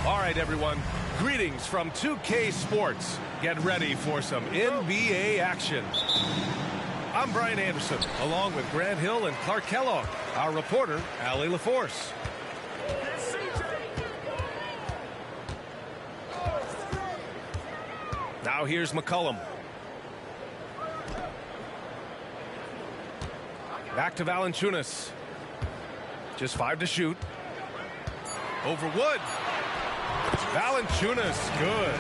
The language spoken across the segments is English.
All right, everyone. Greetings from 2K Sports. Get ready for some NBA action. I'm Brian Anderson, along with Grant Hill and Clark Kellogg. Our reporter, Allie LaForce. Now here's McCollum. Back to Valanciunas. Just 5 to shoot. Over Wood. Valanciunas, good.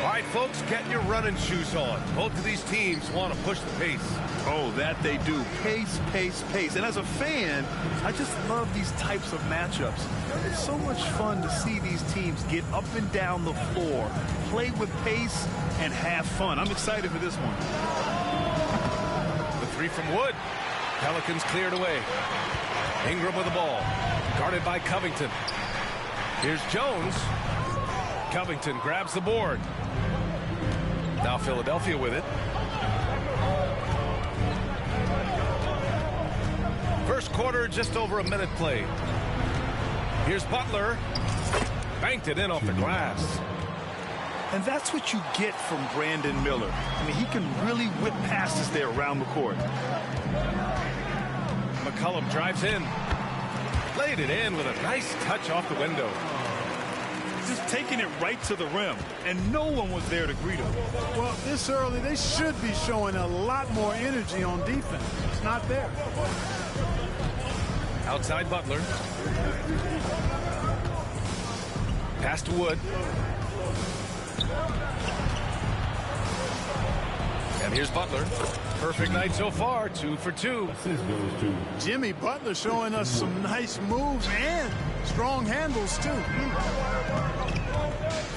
All right, folks, get your running shoes on. Both of these teams want to push the pace. Oh, that they do. Pace, pace, pace. And as a fan, I just love these types of matchups. It's so much fun to see these teams get up and down the floor, play with pace, and have fun. I'm excited for this one. The three from Wood. Pelicans cleared away. Ingram with the ball. Guarded by Covington. Here's Jones. Covington grabs the board. Now Philadelphia with it. First quarter, just over a minute played. Here's Butler. Banked it in off the glass. And that's what you get from Brandon Miller. I mean, he can really whip passes there around the court. McCollum drives in. Laid it in with a nice touch off the window. Just taking it right to the rim, and no one was there to greet him. Well, this early, they should be showing a lot more energy on defense. It's not there. Outside Butler. Pass to Wood. And here's Butler. Perfect night so far, 2 for 2. Jimmy Butler showing us some nice moves and strong handles, too.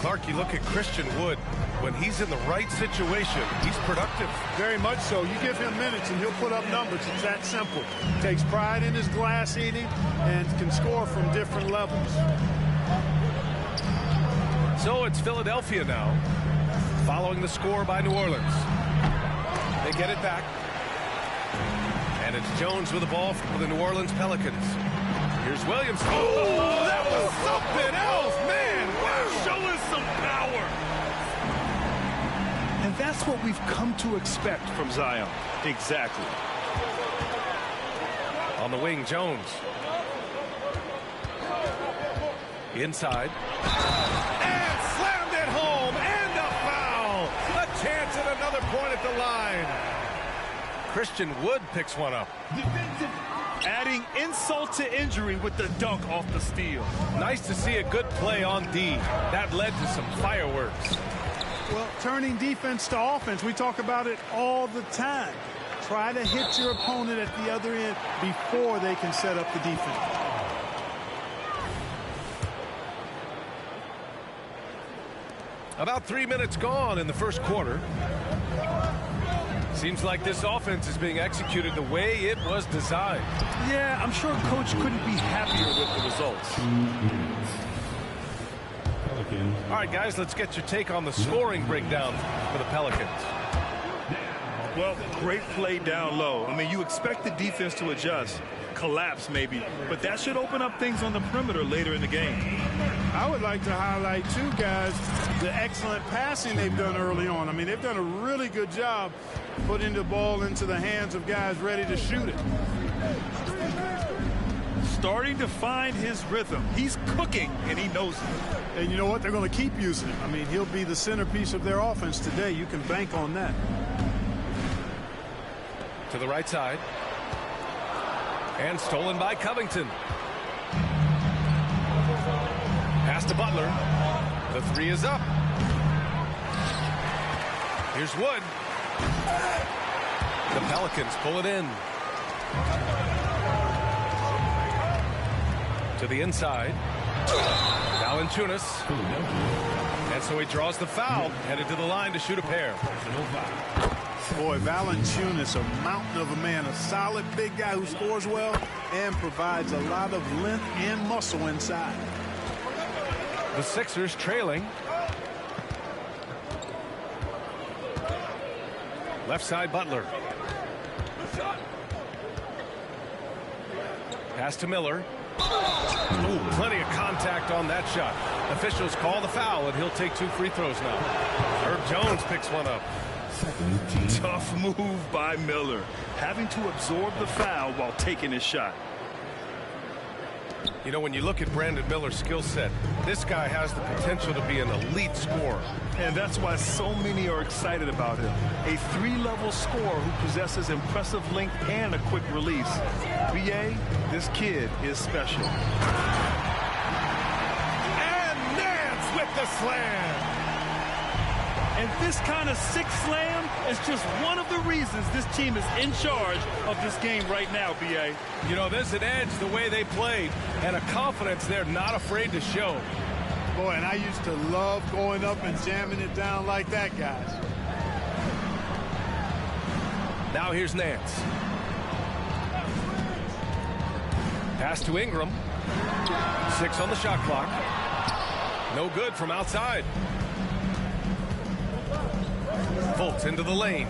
Clark, you look at Christian Wood. When he's in the right situation, he's productive. Very much so. You give him minutes and he'll put up numbers. It's that simple. Takes pride in his glass eating and can score from different levels. So it's Philadelphia now, following the score by New Orleans. They get it back. And it's Jones with the ball for the New Orleans Pelicans. Here's Williams. Oh, that was something else, man. Wow, show us some power. And that's what we've come to expect from Zion. Exactly. On the wing, Jones. Inside. And slammed it home. And a foul. A chance at another point at the line. Christian Wood picks one up. Adding insult to injury with the dunk off the steal. Nice to see a good play on D. That led to some fireworks. Well, turning defense to offense, we talk about it all the time. Try to hit your opponent at the other end before they can set up the defense. About 3 minutes gone in the first quarter. Seems like this offense is being executed the way it was designed. Yeah, I'm sure Coach couldn't be happier with the results. All right, guys, let's get your take on the scoring breakdown for the Pelicans. Well, great play down low. I mean, you expect the defense to adjust, collapse maybe, but that should open up things on the perimeter later in the game. I would like to highlight, too, guys, the excellent passing they've done early on. I mean, they've done a really good job putting the ball into the hands of guys ready to shoot it. starting to find his rhythm. He's cooking, and he knows it. And you know what? They're going to keep using him. I mean, he'll be the centerpiece of their offense today. You can bank on that. To the right side. And stolen by Covington. Pass to Butler. The three is up. Here's Wood. The Pelicans pull it in. To the inside. Valanciunas. And so he draws the foul. Headed to the line to shoot a pair. Boy, Valanciunas, a mountain of a man, a solid big guy who scores well and provides a lot of length and muscle inside. The Sixers trailing. Left side Butler. Pass to Miller. Ooh, plenty of contact on that shot. Officials call the foul, and he'll take 2 free throws now. Herb Jones picks one up. Tough move by Miller, having to absorb the foul while taking his shot. You know, when you look at Brandon Miller's skill set, this guy has the potential to be an elite scorer. And that's why so many are excited about him. A 3-level scorer who possesses impressive length and a quick release. B.A., this kid is special. And Nance with the slam. And this kind of sick slam is just one of the reasons this team is in charge of this game right now, B.A. You know, there's an edge the way they played and a confidence they're not afraid to show. Boy, and I used to love going up and jamming it down like that, guys. Now here's Nance. Pass to Ingram. 6 on the shot clock. No good from outside. Fultz into the lane.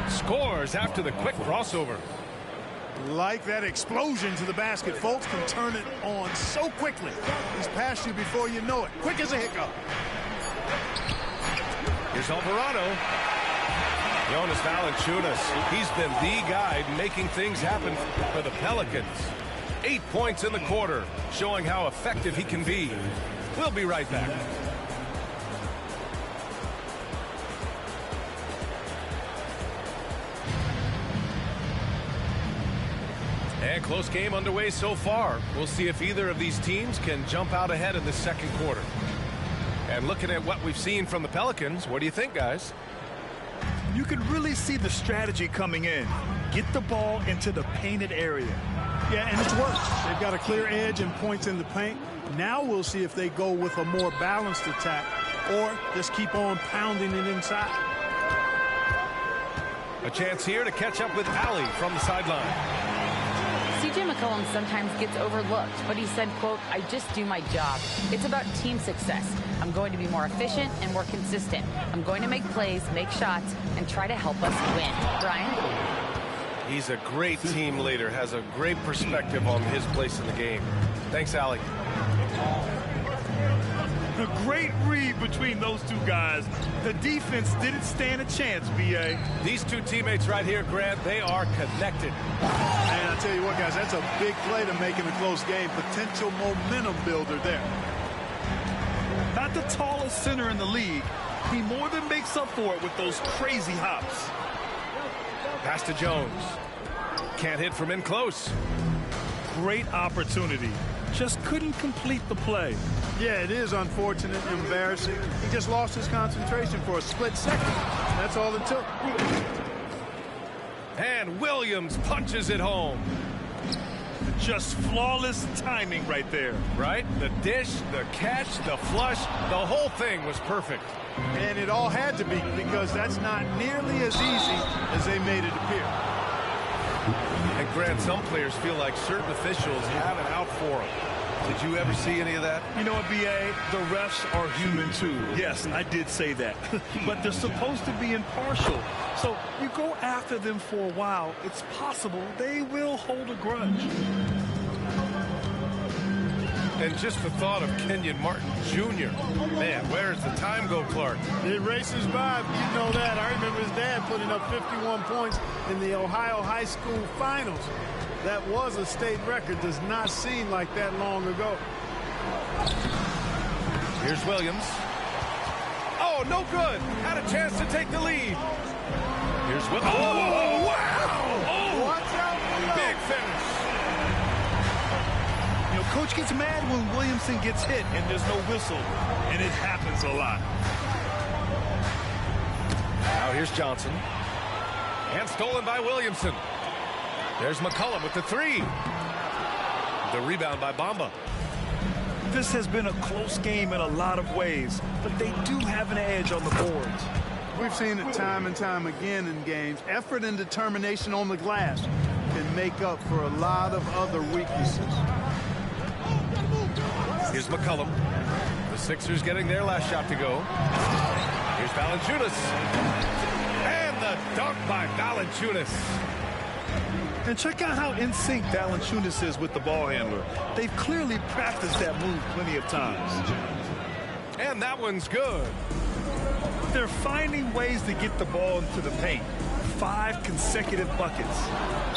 Scores after the quick crossover. Like that explosion to the basket. Fultz can turn it on so quickly. He's past you before you know it. Quick as a hiccup. Here's Alvarado. Jonas Valanciunas. He's been the guy making things happen for the Pelicans. 8 points in the quarter, showing how effective he can be. We'll be right back. And close game underway so far. We'll see if either of these teams can jump out ahead in the second quarter. And looking at what we've seen from the Pelicans, what do you think, guys? You can really see the strategy coming in. Get the ball into the painted area. Yeah, and it's worked. They've got a clear edge and points in the paint. Now we'll see if they go with a more balanced attack or just keep on pounding it inside. A chance here to catch up with Allie from the sideline. C.J. McCollum sometimes gets overlooked, but he said, quote, "I just do my job. It's about team success. I'm going to be more efficient and more consistent. I'm going to make plays, make shots, and try to help us win." Brian? He's a great team leader, has a great perspective on his place in the game. Thanks, Allie. A great read between those two guys. The defense didn't stand a chance, B.A. These two teammates right here, Grant, they are connected. And I tell you what, guys, that's a big play to make in a close game. Potential momentum builder there. Not the tallest center in the league. He more than makes up for it with those crazy hops. Pass to Jones. Can't hit from in close. Great opportunity. Just couldn't complete the play. Yeah, it is unfortunate and embarrassing. He just lost his concentration for a split second. That's all it took. And Williams punches it home. Just flawless timing right there. Right? The dish, the catch, the flush, the whole thing was perfect. And it all had to be, because that's not nearly as easy as they made it appear. And Grant, some players feel like certain officials have it out for them. Did you ever see any of that? You know what, B.A.? The refs are human too. Yes, I did say that. But they're supposed to be impartial. So you go after them for a while, it's possible they will hold a grudge. And just the thought of Kenyon Martin Jr. Man, where does the time go, Clark? It races by, you know that. I remember his dad putting up 51 points in the Ohio High School Finals. That was a state record. Does not seem like that long ago. Here's Williams. Oh, no good. Had a chance to take the lead. Here's Williams. Oh, wow. Oh, watch out. big finish. You know, coach gets mad when Williamson gets hit and there's no whistle, and it happens a lot. Now here's Johnson. And stolen by Williamson. There's McCollum with the three. The rebound by Bamba. This has been a close game in a lot of ways, but they do have an edge on the boards. We've seen it time and time again in games. Effort and determination on the glass can make up for a lot of other weaknesses. Here's McCollum. The Sixers getting their last shot to go. Here's Valanciunas. And the dunk by Valanciunas. And check out how in sync Valanciunas is with the ball handler. They've clearly practiced that move plenty of times. And that one's good. They're finding ways to get the ball into the paint. 5 consecutive buckets.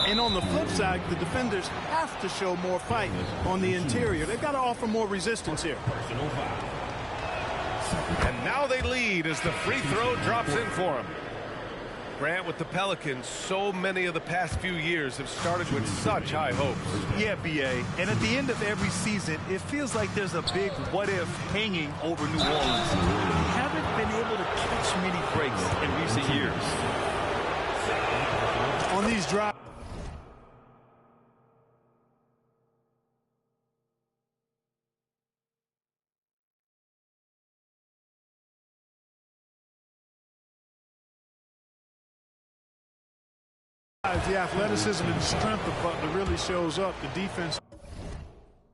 And on the flip side, the defenders have to show more fight on the interior. They've got to offer more resistance here. And now they lead as the free throw drops in for them. Grant, with the Pelicans, so many of the past few years have started with such high hopes. Yeah, B.A. And at the end of every season, it feels like there's a big what-if hanging over New Orleans. They haven't been able to catch many breaks in recent years. On these drives. The athleticism and strength of Butler really shows up. The defense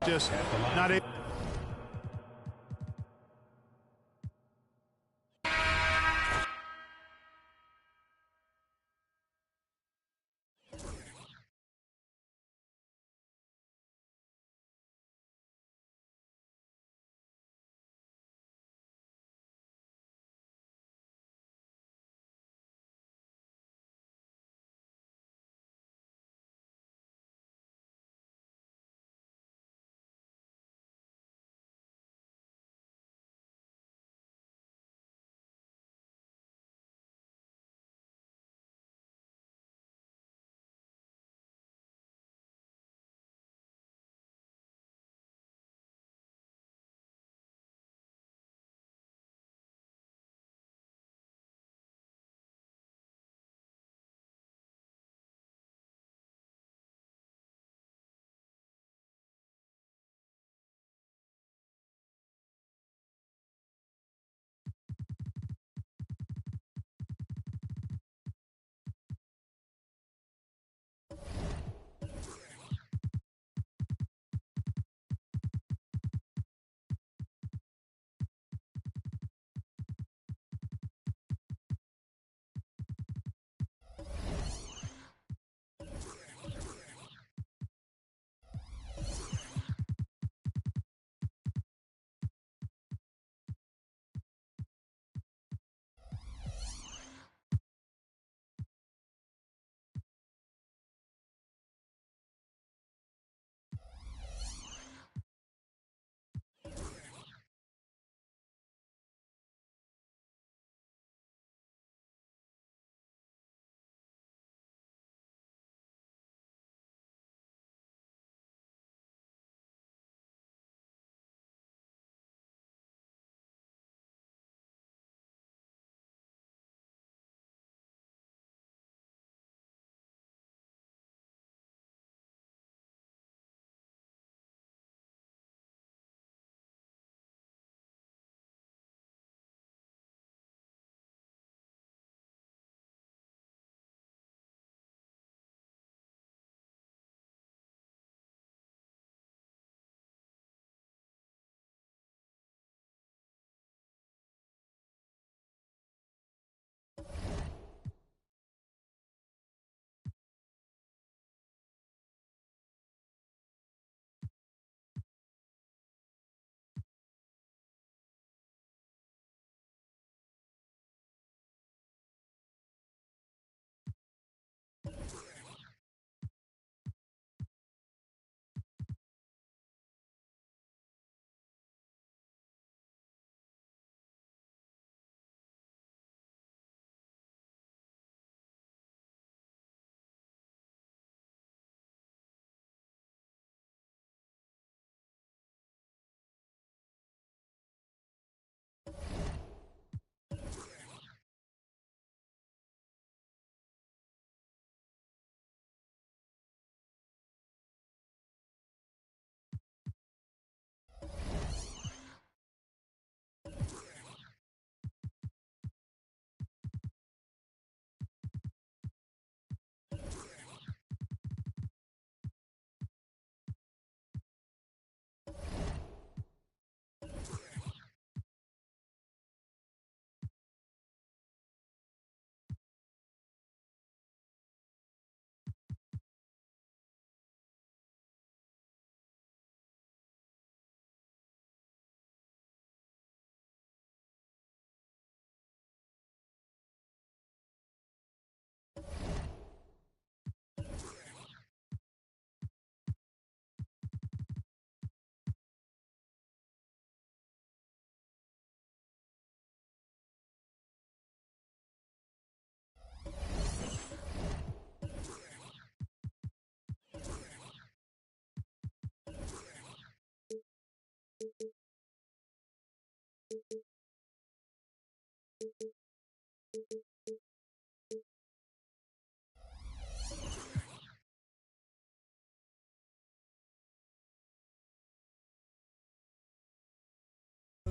just not able.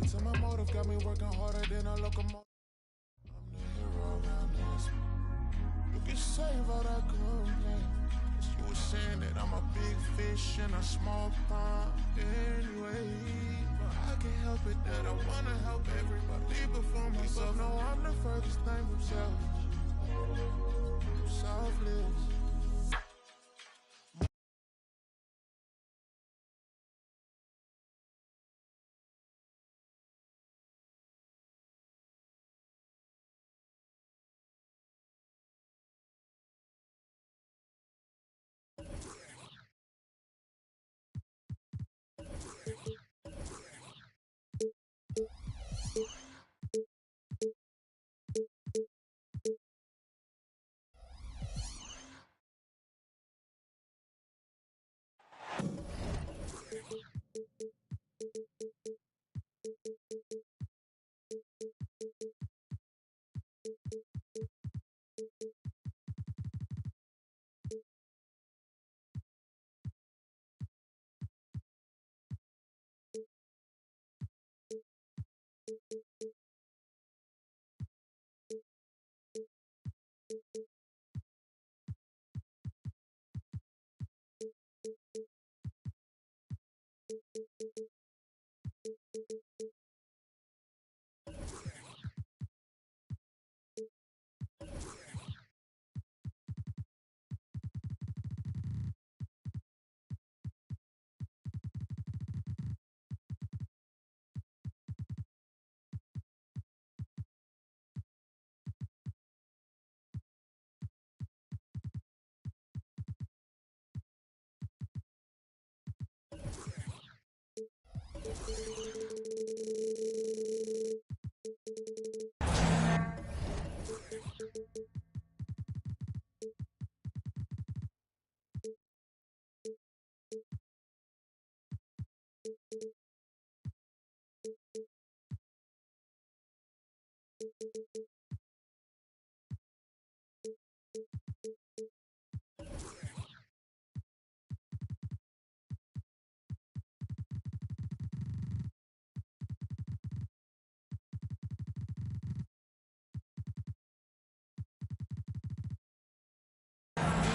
So my motive got me working harder than a locomotive. I'm the hero around this. You can save all that complaint. Cause you were saying that I'm a big fish in a small pond anyway. But I can't help it that I wanna help everybody before myself. No, I'm the furthest thing from selfless.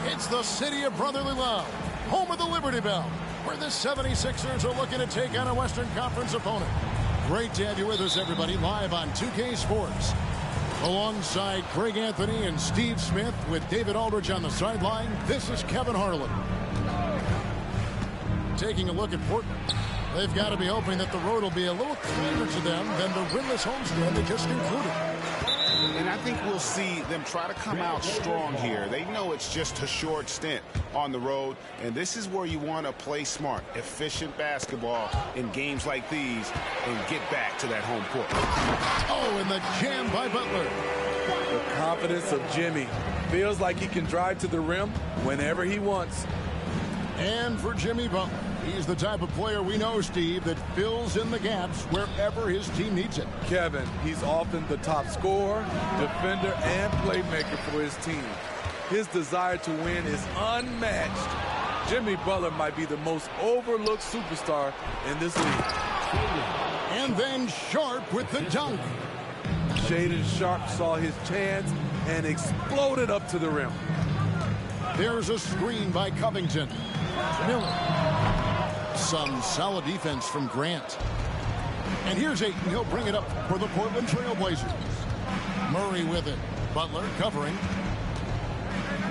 It's the city of brotherly love, home of the Liberty Bell, where the 76ers are looking to take on a Western Conference opponent. Great to have you with us, everybody, live on 2K Sports. Alongside Craig Anthony and Steve Smith with David Aldridge on the sideline, this is Kevin Harlan. Taking a look at Portland, they've got to be hoping that the road will be a little kinder to them than the winless homestand they just concluded. And I think we'll see them try to come out strong here. They know it's just a short stint on the road, and this is where you want to play smart, efficient basketball in games like these and get back to that home court. Oh, and the jam by Butler. The confidence of Jimmy. Feels like he can drive to the rim whenever he wants. And for Jimmy Butler, he's the type of player we know, Steve, that fills in the gaps wherever his team needs it. Kevin, he's often the top scorer, defender, and playmaker for his team. His desire to win is unmatched. Jimmy Butler might be the most overlooked superstar in this league. And then Sharp with the dunk. Shaden Sharp saw his chance and exploded up to the rim. There's a screen by Covington. Miller. Some solid defense from Grant. And here's Ayton. He'll bring it up for the Portland Trail Blazers. Murray with it. Butler covering.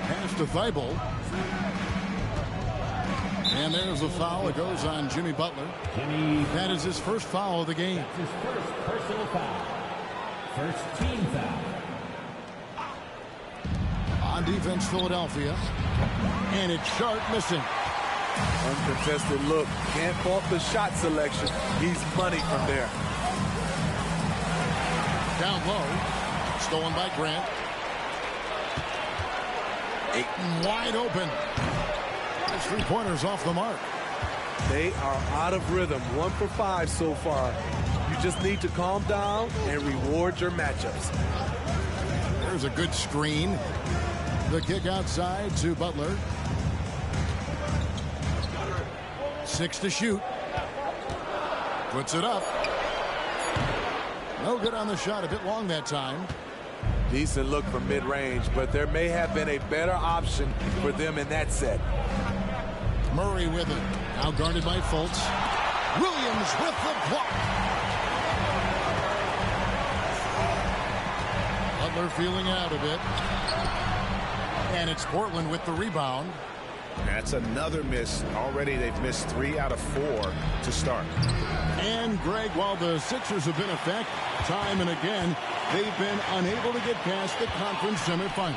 Pass to Thibault. And there's a foul. It goes on Jimmy Butler. That is his first foul of the game. That's his first personal foul. First team foul. On defense, Philadelphia. And it's Sharp missing. Uncontested look. Can't fault the shot selection. He's money from there. Down low. Stolen by Grant. Ayton wide open. His three-pointers off the mark. They are out of rhythm. 1 for 5 so far. You just need to calm down and reward your matchups. There's a good screen. The kick outside to Butler. 6 to shoot. Puts it up. No good on the shot. A bit long that time. Decent look from mid-range, but there may have been a better option for them in that set. Murray with it. Now guarded by Fultz. Williams with the block. Butler feeling out a bit. And it's Portland with the rebound. That's another miss. Already they've missed 3 out of 4 to start. And Greg, while the Sixers have been effective time and again, they've been unable to get past the conference semifinal.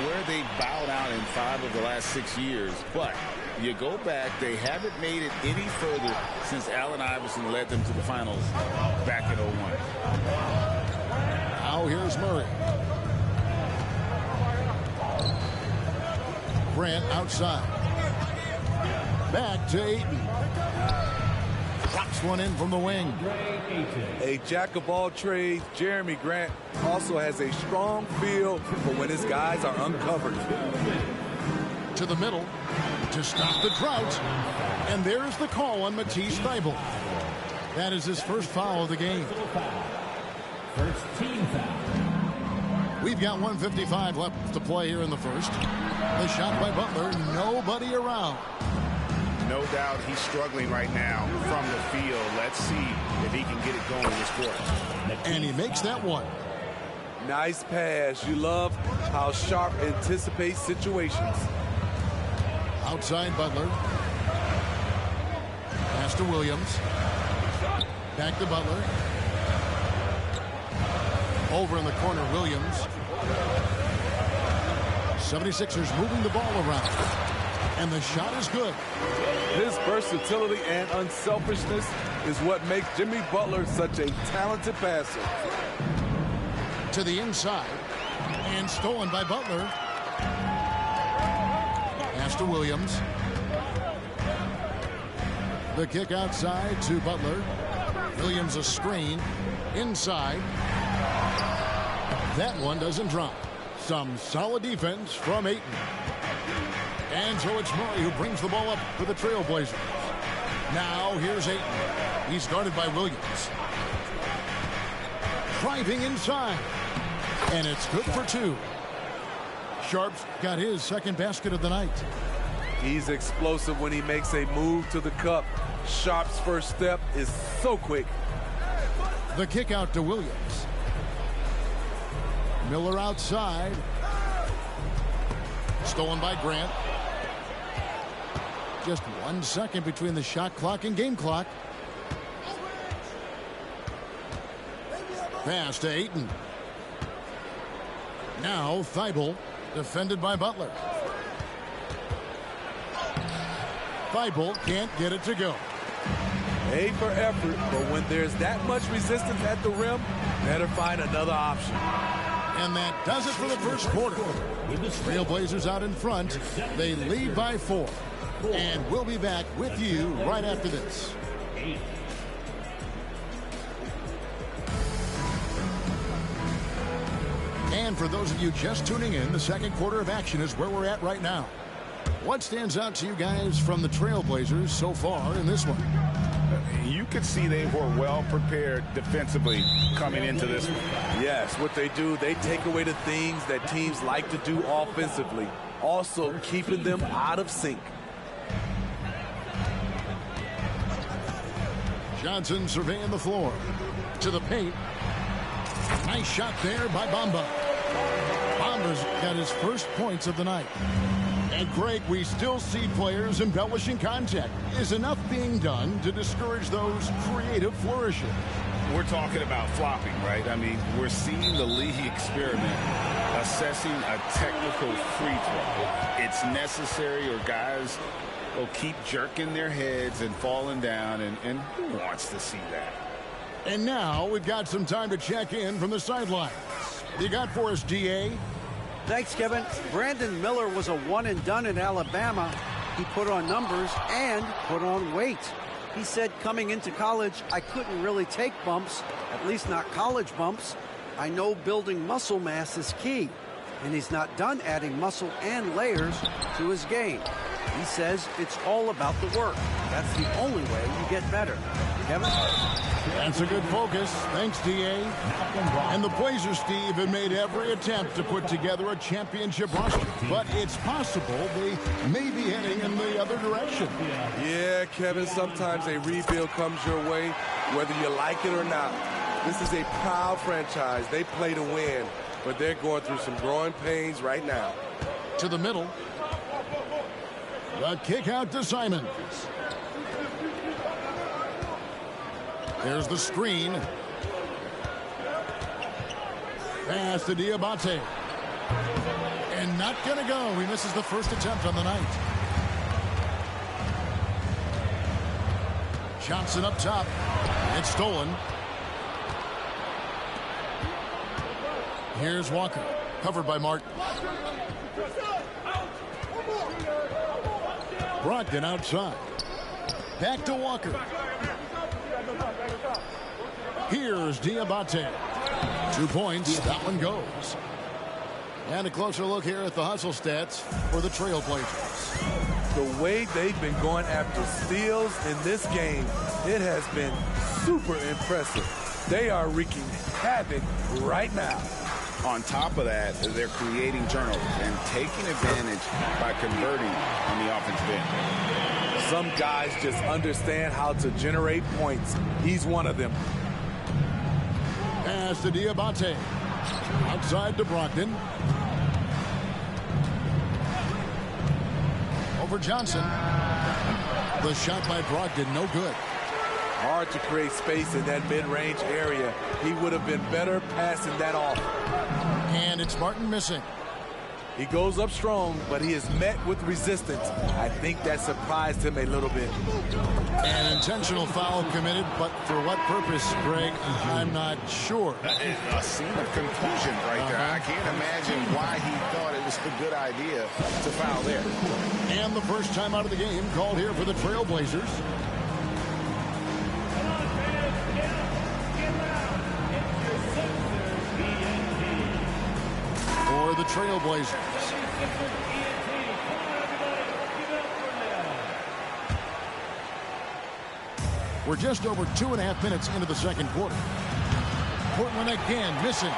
Where they bowed out in 5 of the last 6 years. But you go back, they haven't made it any further since Allen Iverson led them to the finals back in 01. Now here's Murray. Grant outside. Back to Ayton. Drops one in from the wing. A jack of all trades, Jeremy Grant also has a strong feel for when his guys are uncovered. To the middle to stop the drought. And there's the call on Matisse Thybulle. That is his first foul of the game. First team foul. We've got 1:55 left to play here in the first. The shot by Butler, nobody around. No doubt he's struggling right now from the field. Let's see if he can get it going this quarter. And he makes that one. Nice pass. You love how Sharp anticipates situations. Outside Butler. Pass to Williams. Back to Butler. Over in the corner, Williams. 76ers moving the ball around. And the shot is good. His versatility and unselfishness is what makes Jimmy Butler such a talented passer. To the inside. And stolen by Butler. Pass to Williams. The kick outside to Butler. Williams a screen. Inside. That one doesn't drop. Some solid defense from Ayton. And so it's Murray who brings the ball up for the Trailblazers. Now here's Ayton. He's guarded by Williams. Driving inside. And it's good for 2. Sharp's got his second basket of the night. He's explosive when he makes a move to the cup. Sharp's first step is so quick. The kick out to Williams. Miller outside. Stolen by Grant. Just 1 second between the shot clock and game clock. Pass to Ayton. Now Thybulle, defended by Butler. Thybulle can't get it to go. A for effort, but when there's that much resistance at the rim, better find another option. And that does it for the first quarter. Trailblazers out in front. They lead by 4. And we'll be back with you right after this. And for those of you just tuning in, the second quarter of action is where we're at right now. What stands out to you guys from the Trailblazers so far in this one? You could see they were well prepared defensively coming into this one. Yes, what they do, they take away the things that teams like to do offensively, also keeping them out of sync. Johnson surveying the floor. To the paint. Nice shot there by Bamba. Bamba's got his first points of the night. And Greg, we still see players embellishing contact. Is enough being done to discourage those creative flourishes? We're talking about flopping, right? I mean, we're seeing the league experiment assessing a technical free throw. It's necessary or guys will keep jerking their heads and falling down, and who wants to see that? And now we've got some time to check in from the sidelines. You got for us, DA? Thanks, Kevin. Brandon Miller was a one and done in Alabama. He put on numbers and put on weight. He said coming into college, I couldn't really take bumps, at least not college bumps. I know building muscle mass is key, and he's not done adding muscle and layers to his game. He says it's all about the work. That's the only way you get better. Kevin? That's a good focus. Thanks, D.A. And the Blazers, Steve, have made every attempt to put together a championship roster. But it's possible they may be heading in the other direction. Yeah, Kevin, sometimes a rebuild comes your way, whether you like it or not. This is a proud franchise. They play to win, but they're going through some growing pains right now. To the middle. The kick out to Simons. There's the screen. Pass to Diabate. And not going to go. He misses the first attempt on the night. Johnson up top. It's stolen. Here's Walker. Covered by Martin. Brogdon outside. Back to Walker. Here's Diabate. 2 points. That one goes. And a closer look here at the hustle stats for the Trailblazers. The way they've been going after steals in this game, it has been super impressive. They are wreaking havoc right now. On top of that, they're creating turnovers and taking advantage by converting on the offensive end. Some guys just understand how to generate points. He's one of them. Pass to Diabate. Outside to Brogdon. Over Johnson. The shot by Brogdon, no good. Hard to create space in that mid-range area. He would have been better passing that off. And it's Martin missing. He goes up strong, but he is met with resistance. I think that surprised him a little bit. An intentional foul committed, but for what purpose, Greg, I'm not sure. That is a scene of confusion right there. I can't imagine why he thought it was a good idea to foul there. And the first time out of the game called here for the Trailblazers. For the Trailblazers. We're just over 2.5 minutes into the second quarter. Portland again missing.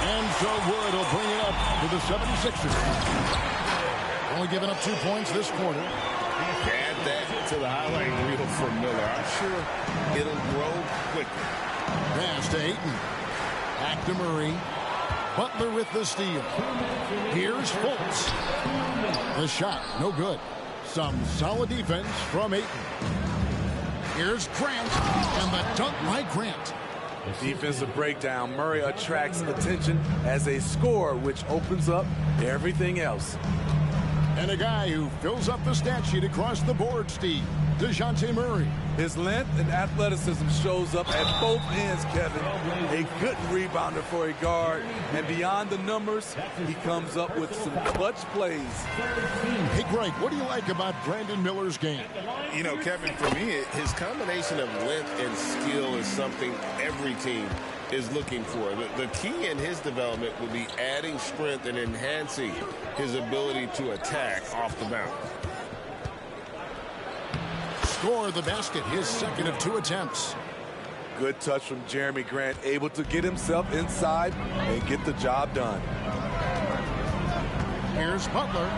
And so Wood will bring it up to the 76ers. Only giving up 2 points this quarter. Add that to the highlight reel for Miller. I'm sure it'll grow quickly. Pass to Ayton. Back to Murray. Butler with the steal. Here's Fultz. The shot, no good. Some solid defense from Ayton. Here's Grant, and the dunk by Grant. Defensive breakdown. Murray attracts attention as a scorer, which opens up everything else. And a guy who fills up the stat sheet across the board, Steve. DeJounte Murray. His length and athleticism shows up at both ends, Kevin. A good rebounder for a guard. And beyond the numbers, he comes up with some clutch plays. Hey, Greg, what do you like about Brandon Miller's game? You know, Kevin, for me, his combination of length and skill is something every team is looking for. The key in his development will be adding strength and enhancing his ability to attack off the bounce. Score the basket, his second of 2 attempts. Good touch from Jeremy Grant, able to get himself inside and get the job done. Here's Butler.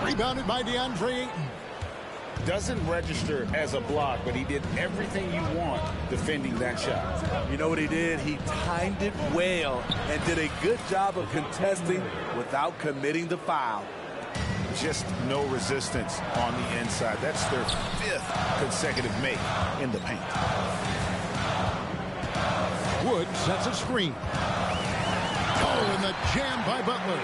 Rebounded by DeAndre Ayton. Doesn't register as a block, but he did everything you want defending that shot. You know what he did? He timed it well and did a good job of contesting without committing the foul. Just no resistance on the inside. That's their 5th consecutive make in the paint. Wood sets a screen. Oh, and the jam by Butler.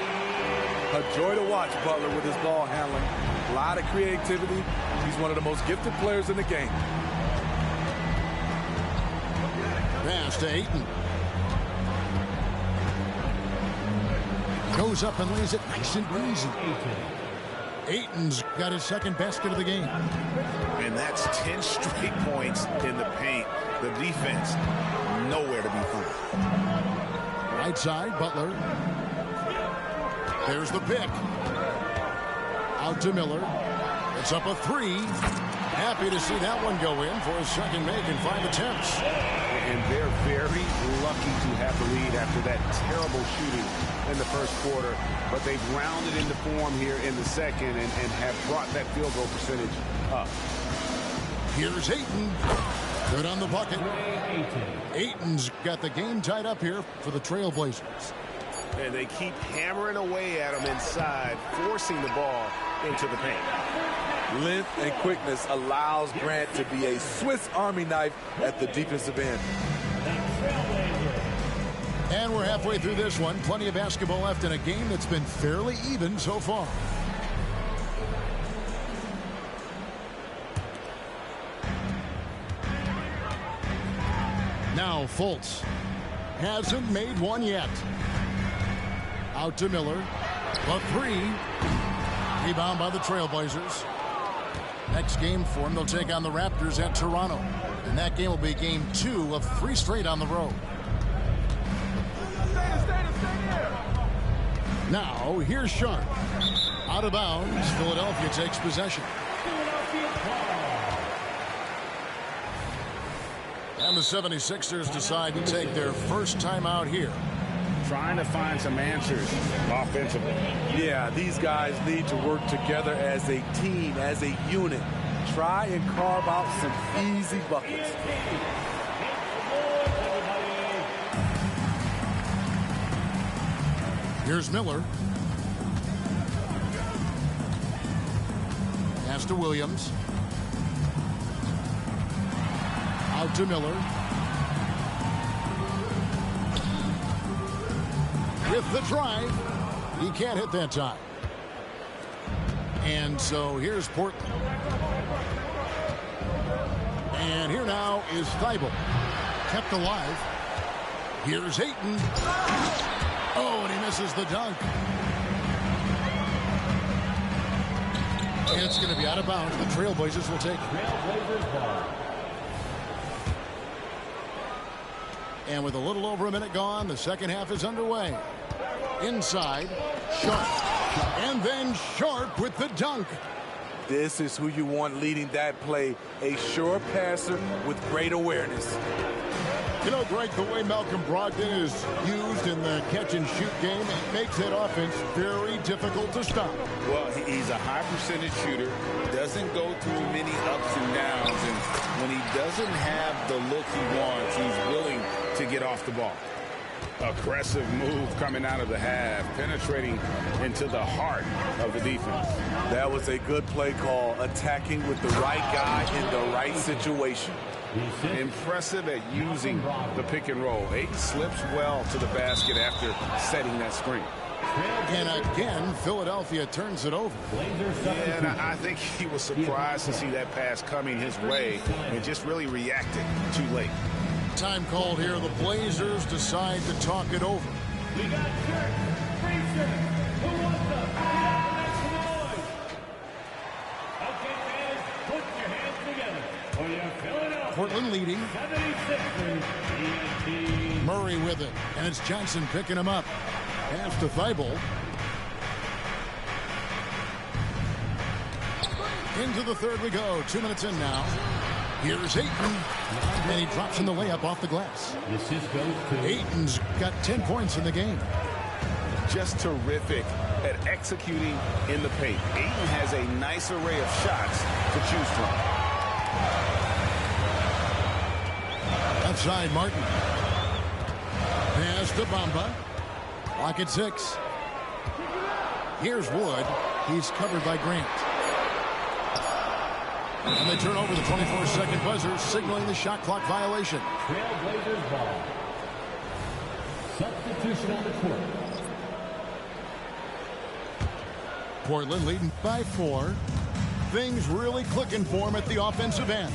A joy to watch Butler with his ball handling. A lot of creativity. He's one of the most gifted players in the game. Pass to Ayton. Goes up and lays it nice and easy. Ayton's got his second basket of the game. And that's 10 straight points in the paint. The defense, nowhere to be found. Right side, Butler. There's the pick. Out to Miller. It's up a three. Happy to see that one go in for his second make in 5 attempts. And they're very lucky to have the lead after that terrible shooting in the first quarter. But they've rounded into form here in the second and have brought that field goal percentage up. Here's Ayton. Good on the bucket. Ayton's got the game tied up here for the Trailblazers. And they keep hammering away at him inside, forcing the ball into the paint. Length and quickness allows Grant to be a Swiss Army knife at the defensive end. And we're halfway through this one. Plenty of basketball left in a game that's been fairly even so far. Now Fultz hasn't made one yet. Out to Miller. A three. Rebound by the Trailblazers. Next game for them, they'll take on the Raptors at Toronto. And that game will be game 2 of 3 straight on the road. Now, here's Sharp. Out of bounds, Philadelphia takes possession. And the 76ers decide to take their first time out here. Trying to find some answers offensively. Yeah, these guys need to work together as a team, as a unit. Try and carve out some easy buckets. Here's Miller. Pass to Williams. Out to Miller. With the drive, he can't hit that time. And so here's Portland. And here now is Thibault. Kept alive. Here's Ayton. Oh, and he misses the dunk. And it's going to be out of bounds. The Trailblazers will take it. And with a little over a minute gone, the second half is underway. Inside, Sharp. And then Sharp with the dunk. This is who you want leading that play. A sure passer with great awareness. You know, Greg, the way Malcolm Brogdon is used in the catch-and-shoot game, it makes that offense very difficult to stop. Well, he's a high-percentage shooter, doesn't go through many ups and downs, and when he doesn't have the look he wants, he's willing to get off the ball. Aggressive move coming out of the half, penetrating into the heart of the defense. That was a good play call, attacking with the right guy in the right situation. Impressive at using the pick and roll. Ayton slips well to the basket after setting that screen. And again, Philadelphia turns it over. Yeah, and I think he was surprised to see that pass coming his way and just really reacted too late. Time called here. The Blazers decide to talk it over. We got shirt, free shirt. Who wants them? Make some noise. Okay, fans, put your hands together for your Philadelphia. Portland leading. 76ers. Murray with it. And it's Johnson picking him up. Pass to Thibault. Into the third we go. 2 minutes in now. Here's Ayton. And he drops in the layup off the glass. Ayton's got 10 points in the game. Just terrific at executing in the paint. Ayton has a nice array of shots to choose from. Left side, Martin. Pass to Bamba. Lock at 6. Here's Wood. He's covered by Grant. And they turn over the 24-second buzzer, signaling the shot clock violation. Trailblazers ball. Substitution on the court. Portland leading by 4. Things really clicking for them at the offensive end.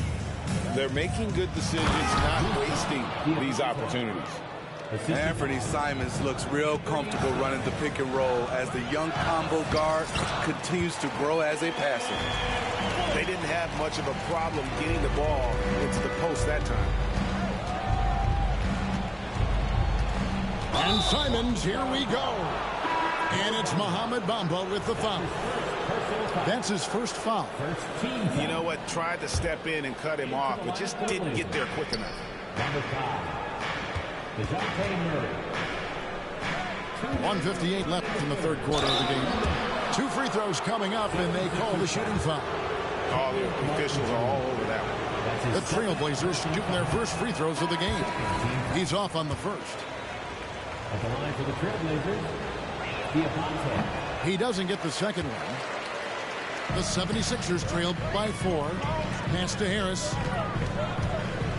They're making good decisions, not wasting these opportunities. Anthony Simons looks real comfortable running the pick and roll as the young combo guard continues to grow as a passer. They didn't have much of a problem getting the ball into the post that time. And Simons, here we go. And it's Mohamed Bamba with the foul. That's his first foul. You know what? Tried to step in and cut him off, but just didn't get there quick enough. 1:58 left in the third quarter of the game. 2 free throws coming up, and they call the shooting foul. All the officials are all over that one. The Trailblazers shooting their first free throws of the game. He's off on the first. At the line for the Trailblazers, Diabate. He doesn't get the second one. The 76ers trailed by 4. Pass to Harris.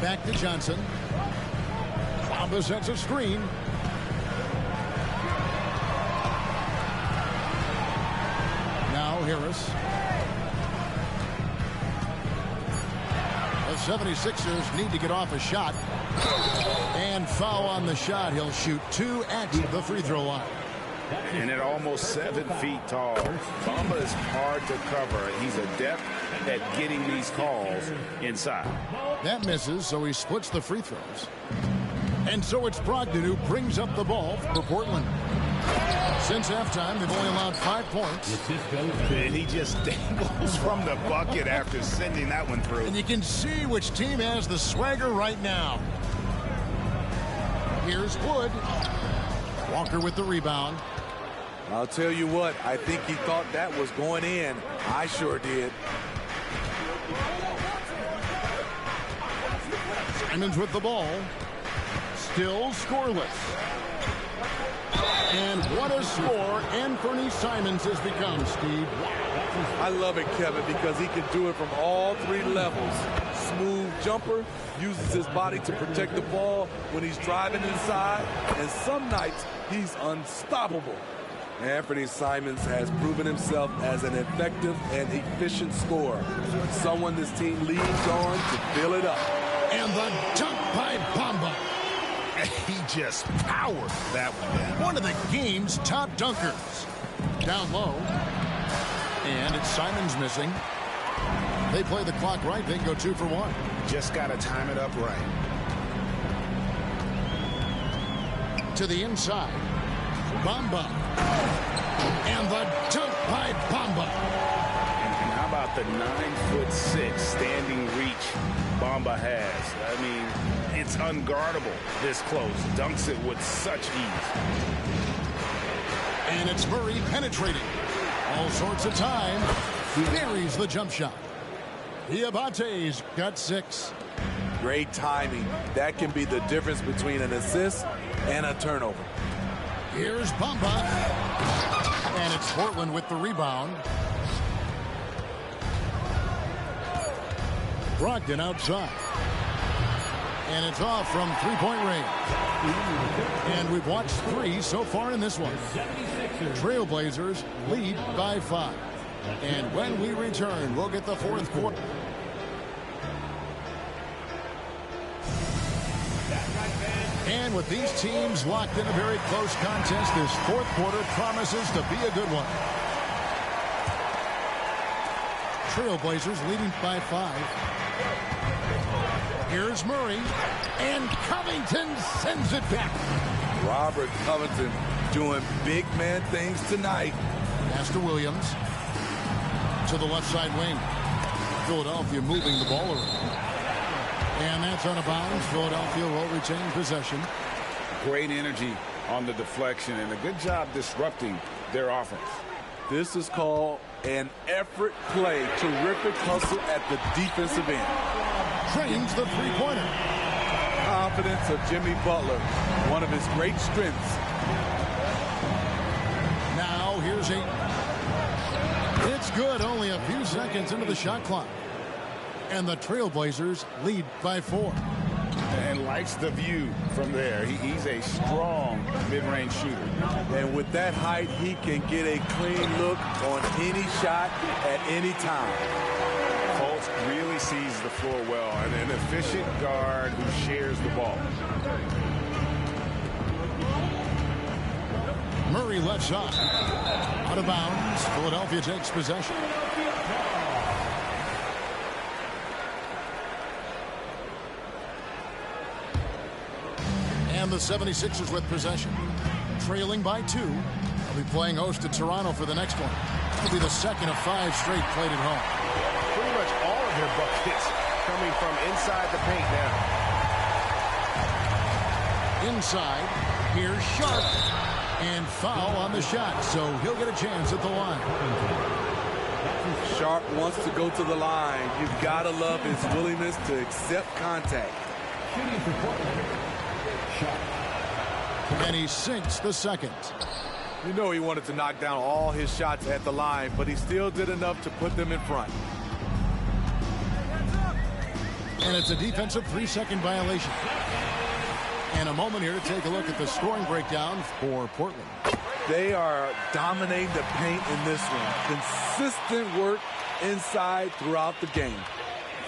Back to Johnson. Bamba sets a screen. Now Harris. The 76ers need to get off a shot. And foul on the shot. He'll shoot 2 at the free throw line. And at almost 7 feet tall, Bamba is hard to cover. He's adept at getting these calls inside. That misses, so he splits the free throws. And so it's Brogdon who brings up the ball for Portland. Since halftime, they've only allowed 5 points. And he just dangles from the bucket after sending that one through. And you can see which team has the swagger right now. Here's Wood. Walker with the rebound. I'll tell you what, I think he thought that was going in. I sure did. Simons with the ball. Still scoreless. And what a score Anthony Simons has become, Steve. I love it, Kevin, because he can do it from all 3 levels. Smooth jumper, uses his body to protect the ball when he's driving inside, and some nights he's unstoppable. Anthony Simons has proven himself as an effective and efficient scorer, someone this team leans on to fill it up. And the dunk by Bamba. He just powered that one down. One of the game's top dunkers. Down low. And it's Simons missing. They play the clock right. They go 2 for 1. Just got to time it up right. To the inside. Bamba. And the dunk by Bamba. And how about the 9'6" standing reach Bamba has? I mean, it's unguardable this close. Dunks it with such ease. And it's Murray penetrating. All sorts of time. Buries the jump shot. Diabate's got 6. Great timing. That can be the difference between an assist and a turnover. Here's Bamba. And it's Portland with the rebound. Brogdon outside. And it's off from 3-point range. And we've watched 3 so far in this one. Trailblazers lead by 5. And when we return, we'll get the 4th quarter. And with these teams locked in a very close contest, this 4th quarter promises to be a good one. Trailblazers leading by 5. Here's Murray, and Covington sends it back. Robert Covington doing big man things tonight. Pass to Williams. To the left side wing. Philadelphia moving the ball around. And that's out of bounds. Philadelphia will retain possession. Great energy on the deflection and a good job disrupting their offense. This is called an effort play. Terrific hustle at the defensive end. Trains the three-pointer. Confidence of Jimmy Butler, one of his great strengths. Now here's a... It's good, only a few seconds into the shot clock. And the Trailblazers lead by 4. And likes the view from there. He's a strong mid-range shooter. And with that height, he can get a clean look on any shot at any time. Fultz really sees the floor well, and an efficient guard who shares the ball. Murray left side. Out of bounds. Philadelphia takes possession. And the 76ers with possession. Trailing by 2. They'll be playing host to Toronto for the next one. It'll be the second of 5 straight played at home. Pretty much all of their buckets coming from inside the paint now. Inside. Here's Sharp. And foul on the shot, so he'll get a chance at the line. Sharp wants to go to the line. You've got to love his willingness to accept contact. And he sinks the second. You know he wanted to knock down all his shots at the line, but he still did enough to put them in front. And it's a defensive 3-second violation. And a moment here to take a look at the scoring breakdown for Portland. They are dominating the paint in this one. Consistent work inside throughout the game.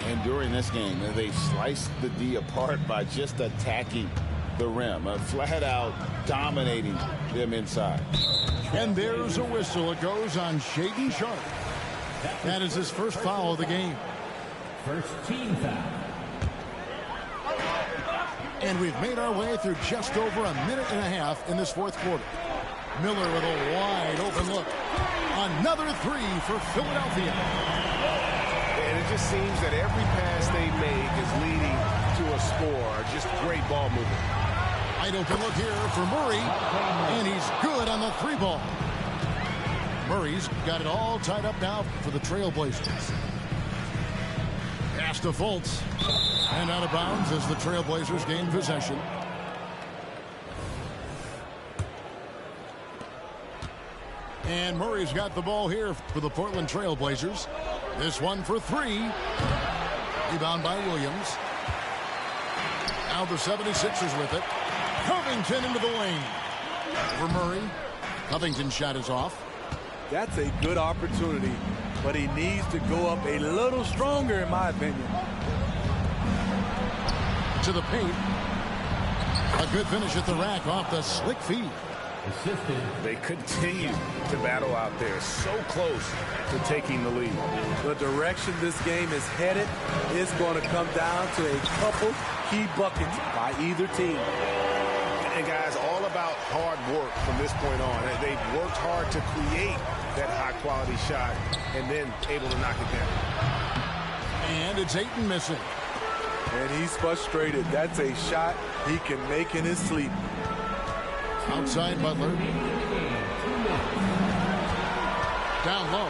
And during this game, they sliced the D apart by just attacking the rim. Flat out dominating them inside. And there's a whistle. It goes on Shaedon Sharp. That is his first foul of the game. First team foul. And we've made our way through just over a minute and a half in this fourth quarter. Miller with a wide open look. Another 3 for Philadelphia. And it just seems that every pass they make is leading to a score. Just great ball movement. Wide open look here for Murray. And he's good on the 3-ball. Murray's got it all tied up now for the Trailblazers. Pass to Fultz. And out of bounds as the Trailblazers gain possession. And Murray's got the ball here for the Portland Trailblazers. This one for 3. Rebound by Williams. Now the 76ers with it. Covington into the lane. For Murray. Covington's shot is off. That's a good opportunity, but he needs to go up a little stronger, in my opinion. To the paint. A good finish at the rack off the slick feed. They continue to battle out there, so close to taking the lead. The direction this game is headed is going to come down to a couple key buckets by either team. And guys, all about hard work from this point on. They've worked hard to create that high-quality shot and then able to knock it down. And it's Ayton missing. And he's frustrated. That's a shot he can make in his sleep. Outside Butler. Down low.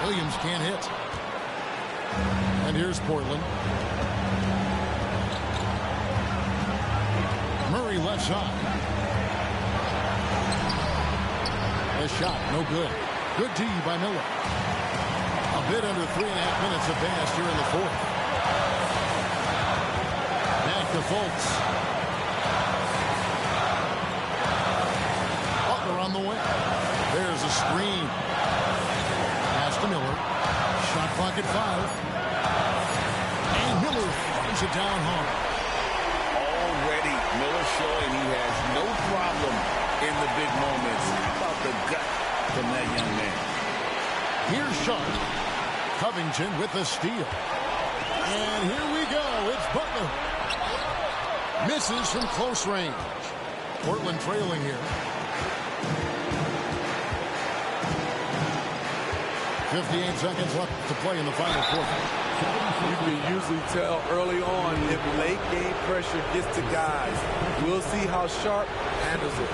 Williams can't hit. And here's Portland. Murray left side. A shot, no good. Good D by Miller. A bit under 3.5 minutes have passed here in the fourth. Back to Fultz. Butler on the wing. There's a screen. Pass to Miller. Shot clock at 5. And Miller finds it down hard. Already, Miller showing he has no problem in the big moments. How about the gut from that young man? Here's Sharp. Covington with the steal. And here we go. It's Butler. Misses from close range. Portland trailing here. 58 seconds left to play in the final quarter. You can usually tell early on if late game pressure gets to guys. We'll see how Sharp handles it.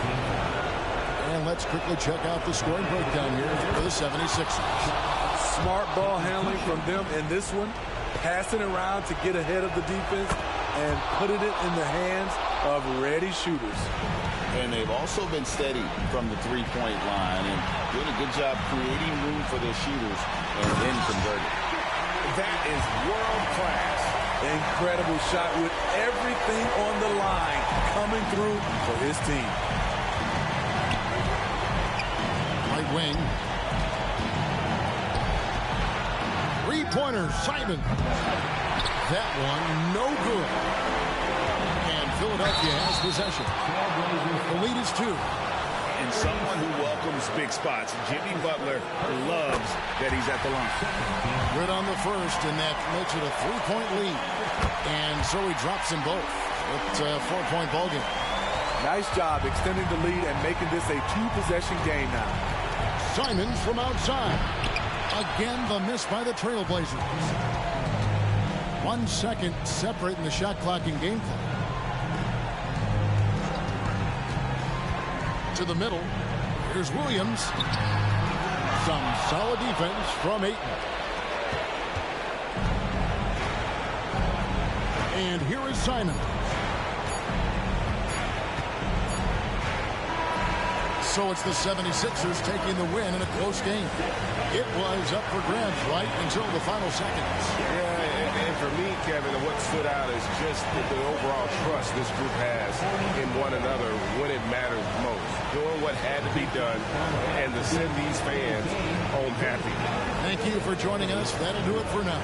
And let's quickly check out the scoring breakdown here for the 76ers. Smart ball handling from them in this one. Passing around to get ahead of the defense and putting it in the hands of ready shooters. And they've also been steady from the three-point line and doing a good job creating room for their shooters and then converting. That is world-class. Incredible shot with everything on the line coming through for his team. Right wing. Three-pointer, Simon. That one, no good. And Philadelphia has possession. The lead is 2. And someone who welcomes big spots, Jimmy Butler, loves that he's at the line. Good on the first, and that makes it a 3-point lead. And so he drops them both. It's a 4-point ball game. Nice job extending the lead and making this a 2-possession game now. Simons from outside. Again, the miss by the Trailblazers. 1 second separating the shot clock and game clock. To the middle. Here's Williams. Some solid defense from Ayton. And here is Simon. So it's the 76ers taking the win in a close game. It was up for grabs right until the final seconds. Yeah, and for me, Kevin, what stood out is just the overall trust this group has in one another when it matters most. Doing what had to be done and to send these fans home happy. Thank you for joining us. That'll do it for now.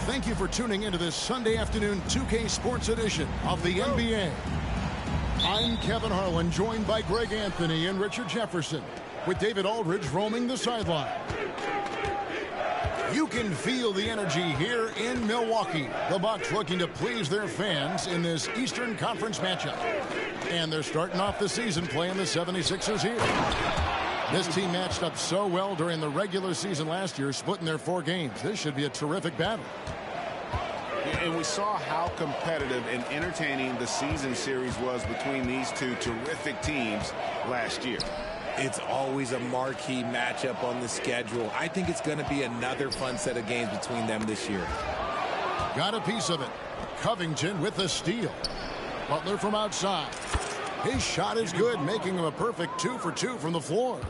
Thank you for tuning into this Sunday afternoon 2K Sports edition of the NBA. I'm Kevin Harlan, joined by Greg Anthony and Richard Jefferson, with David Aldridge roaming the sideline. You can feel the energy here in Milwaukee. The Bucks looking to please their fans in this Eastern Conference matchup. And they're starting off the season playing the 76ers here. This team matched up so well during the regular season last year, splitting their 4 games. This should be a terrific battle. And we saw how competitive and entertaining the season series was between these two terrific teams last year. It's always a marquee matchup on the schedule. I think it's going to be another fun set of games between them this year. Got a piece of it. Covington with the steal. Butler from outside. His shot is good, making him a perfect 2 for 2 from the floor.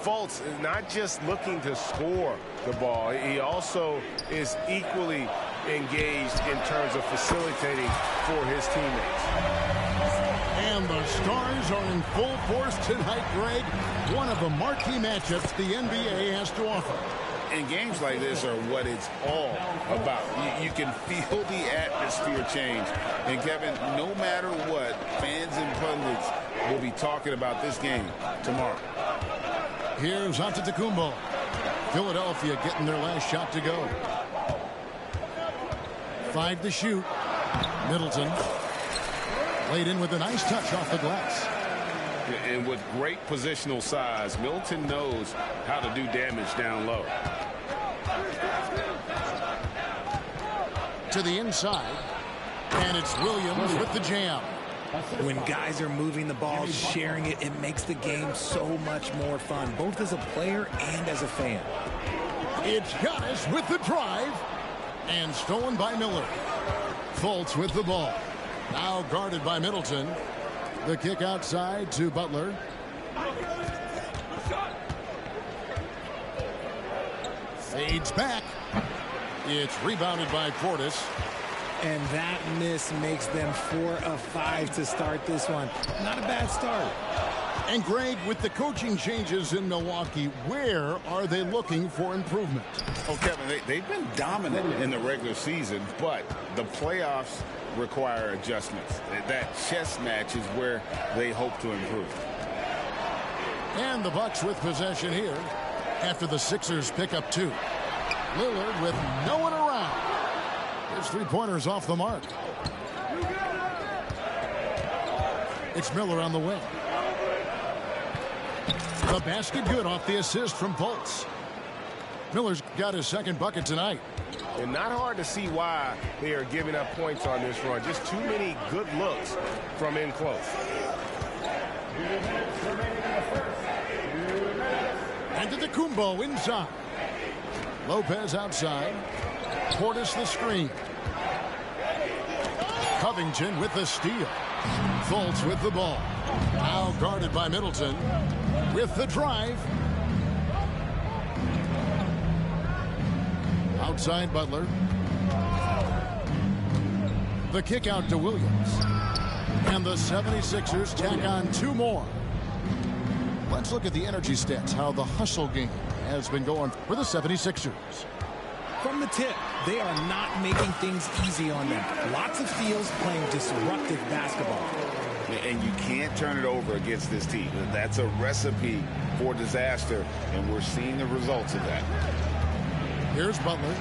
Fultz is not just looking to score the ball. He also is equally engaged in terms of facilitating for his teammates. And the Stars are in full force tonight, Greg. One of the marquee matchups the NBA has to offer. And games like this are what it's all about. You can feel the atmosphere change. And Kevin, no matter what, fans and pundits will be talking about this game tomorrow. Here's Antetokounmpo. Philadelphia getting their last shot to go. 5 to shoot. Middleton laid in with a nice touch off the glass. And with great positional size, Middleton knows how to do damage down low. To the inside. And it's Williams with the jam. When guys are moving the ball, sharing it, it makes the game so much more fun, both as a player and as a fan. It's Giannis with the drive. And stolen by Miller. Fultz with the ball. Now guarded by Middleton. The kick outside to Butler. Fades back. It's rebounded by Portis. And that miss makes them 4 of 5 to start this one. Not a bad start. And Greg, with the coaching changes in Milwaukee, where are they looking for improvement? Oh, Kevin, they've been dominant in the regular season, but the playoffs require adjustments. That chess match is where they hope to improve. And the Bucks with possession here after the Sixers pick up 2. Lillard with no one around. His 3-pointers off the mark. It's Miller on the wing. The basket good off the assist from Fultz. Miller's got his second bucket tonight. And not hard to see why they are giving up points on this run. Just too many good looks from in close. Antetokounmpo inside. Lopez outside. Portis the screen. Covington with the steal. Fultz with the ball. Now guarded by Middleton. With the drive. Outside Butler. The kick out to Williams. And the 76ers tack on 2 more. Let's look at the energy stats, how the hustle game has been going for the 76ers. From the tip, they are not making things easy on them. Lots of steals, playing disruptive basketball. And you can't turn it over against this team. That's a recipe for disaster, and we're seeing the results of that. Here's Butler.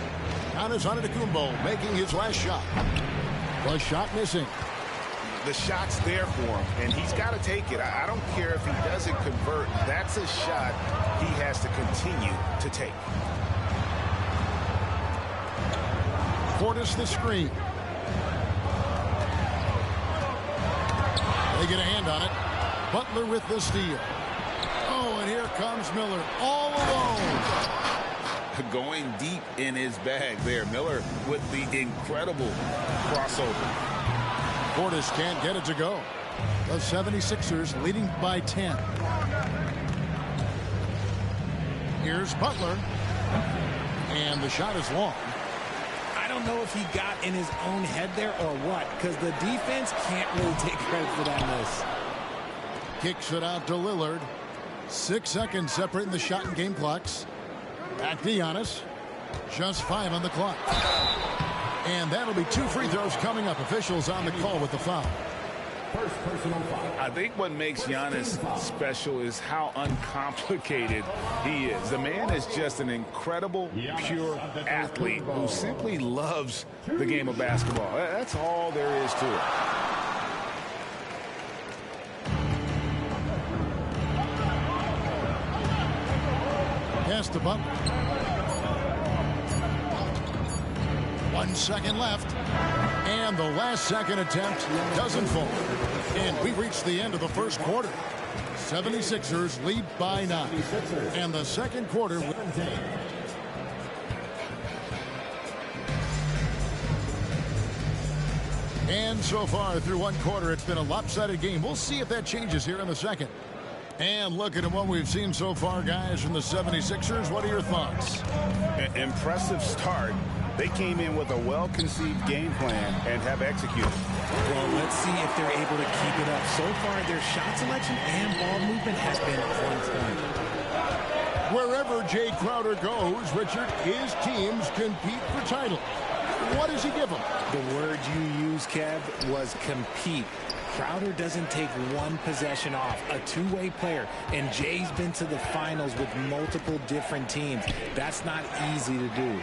Giannis Antetokounmpo making his last shot. The shot missing. The shot's there for him, and he's got to take it. I don't care if he doesn't convert. That's a shot he has to continue to take. Portis the screen. They get a hand on it. Butler with the steal. Oh, and here comes Miller all alone. Going deep in his bag there. Miller with the incredible crossover. Portis can't get it to go. The 76ers leading by 10. Here's Butler. And the shot is long. I don't know if he got in his own head there or what, because the defense can't really take credit for that miss. Kicks it out to Lillard. 6 seconds separating the shot and game clocks. Back to Giannis. Just 5 on the clock. And that'll be 2 free throws coming up. Officials on the call with the foul. First personal foul. I think what makes Giannis special is how uncomplicated he is. The man is just an incredible, pure athlete who simply loves the game of basketball. That's all there is to it. pass to Butler. 1 second left. And the last second attempt doesn't fall. And we reached the end of the first quarter. 76ers lead by 9. And the second quarter. And so far through one quarter, it's been a lopsided game. We'll see if that changes here in the second. And looking at what we've seen so far, guys, from the 76ers, what are your thoughts? Impressive start. They came in with a well-conceived game plan and have executed. Well, let's see if they're able to keep it up. So far, their shot selection and ball movement has been on point. Wherever Jay Crowder goes, Richard, his teams compete for titles. What does he give them? The word you used, Kev, was compete. Crowder doesn't take one possession off, a two-way player, and Jay's been to the finals with multiple different teams. That's not easy to do.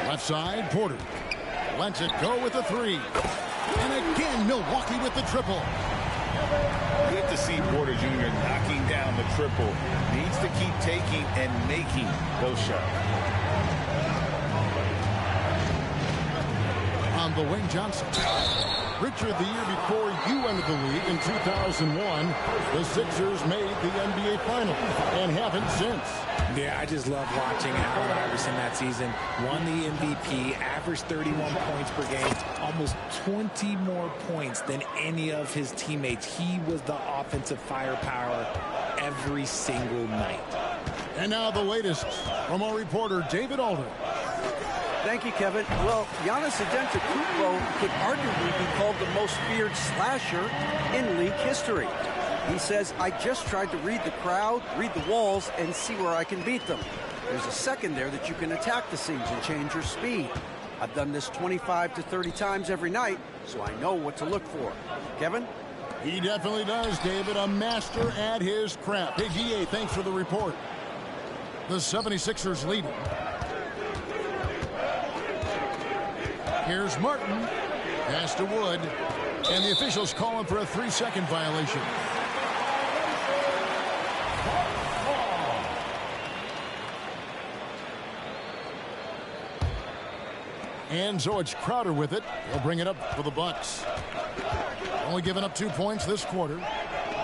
Left side, Porter lets it go with a three. And again, Milwaukee with the triple. Good to see Porter Jr. knocking down the triple. Needs to keep taking and making those shots. On the wing, Johnson. Richard, the year before you entered the league in 2001, the Sixers made the NBA Finals and haven't since. Yeah, I just love watching Allen Iverson that season. Won the MVP, averaged 31 points per game, almost 20 more points than any of his teammates. He was the offensive firepower every single night. And now the latest from our reporter, David Alder. Thank you, Kevin. Well, Giannis Antetokounmpo could arguably be called the most feared slasher in league history. He says, I just tried to read the crowd, read the walls, and see where I can beat them. There's a second there that you can attack the seams and change your speed. I've done this 25 to 30 times every night, so I know what to look for. Kevin? He definitely does, David. A master at his craft. Hey, GA, thanks for the report. The 76ers leading. Here's Martin. Pass to Wood. And the officials calling for a 3-second violation. And so it's Crowder with it. He'll bring it up for the Bucks. Only giving up 2 points this quarter.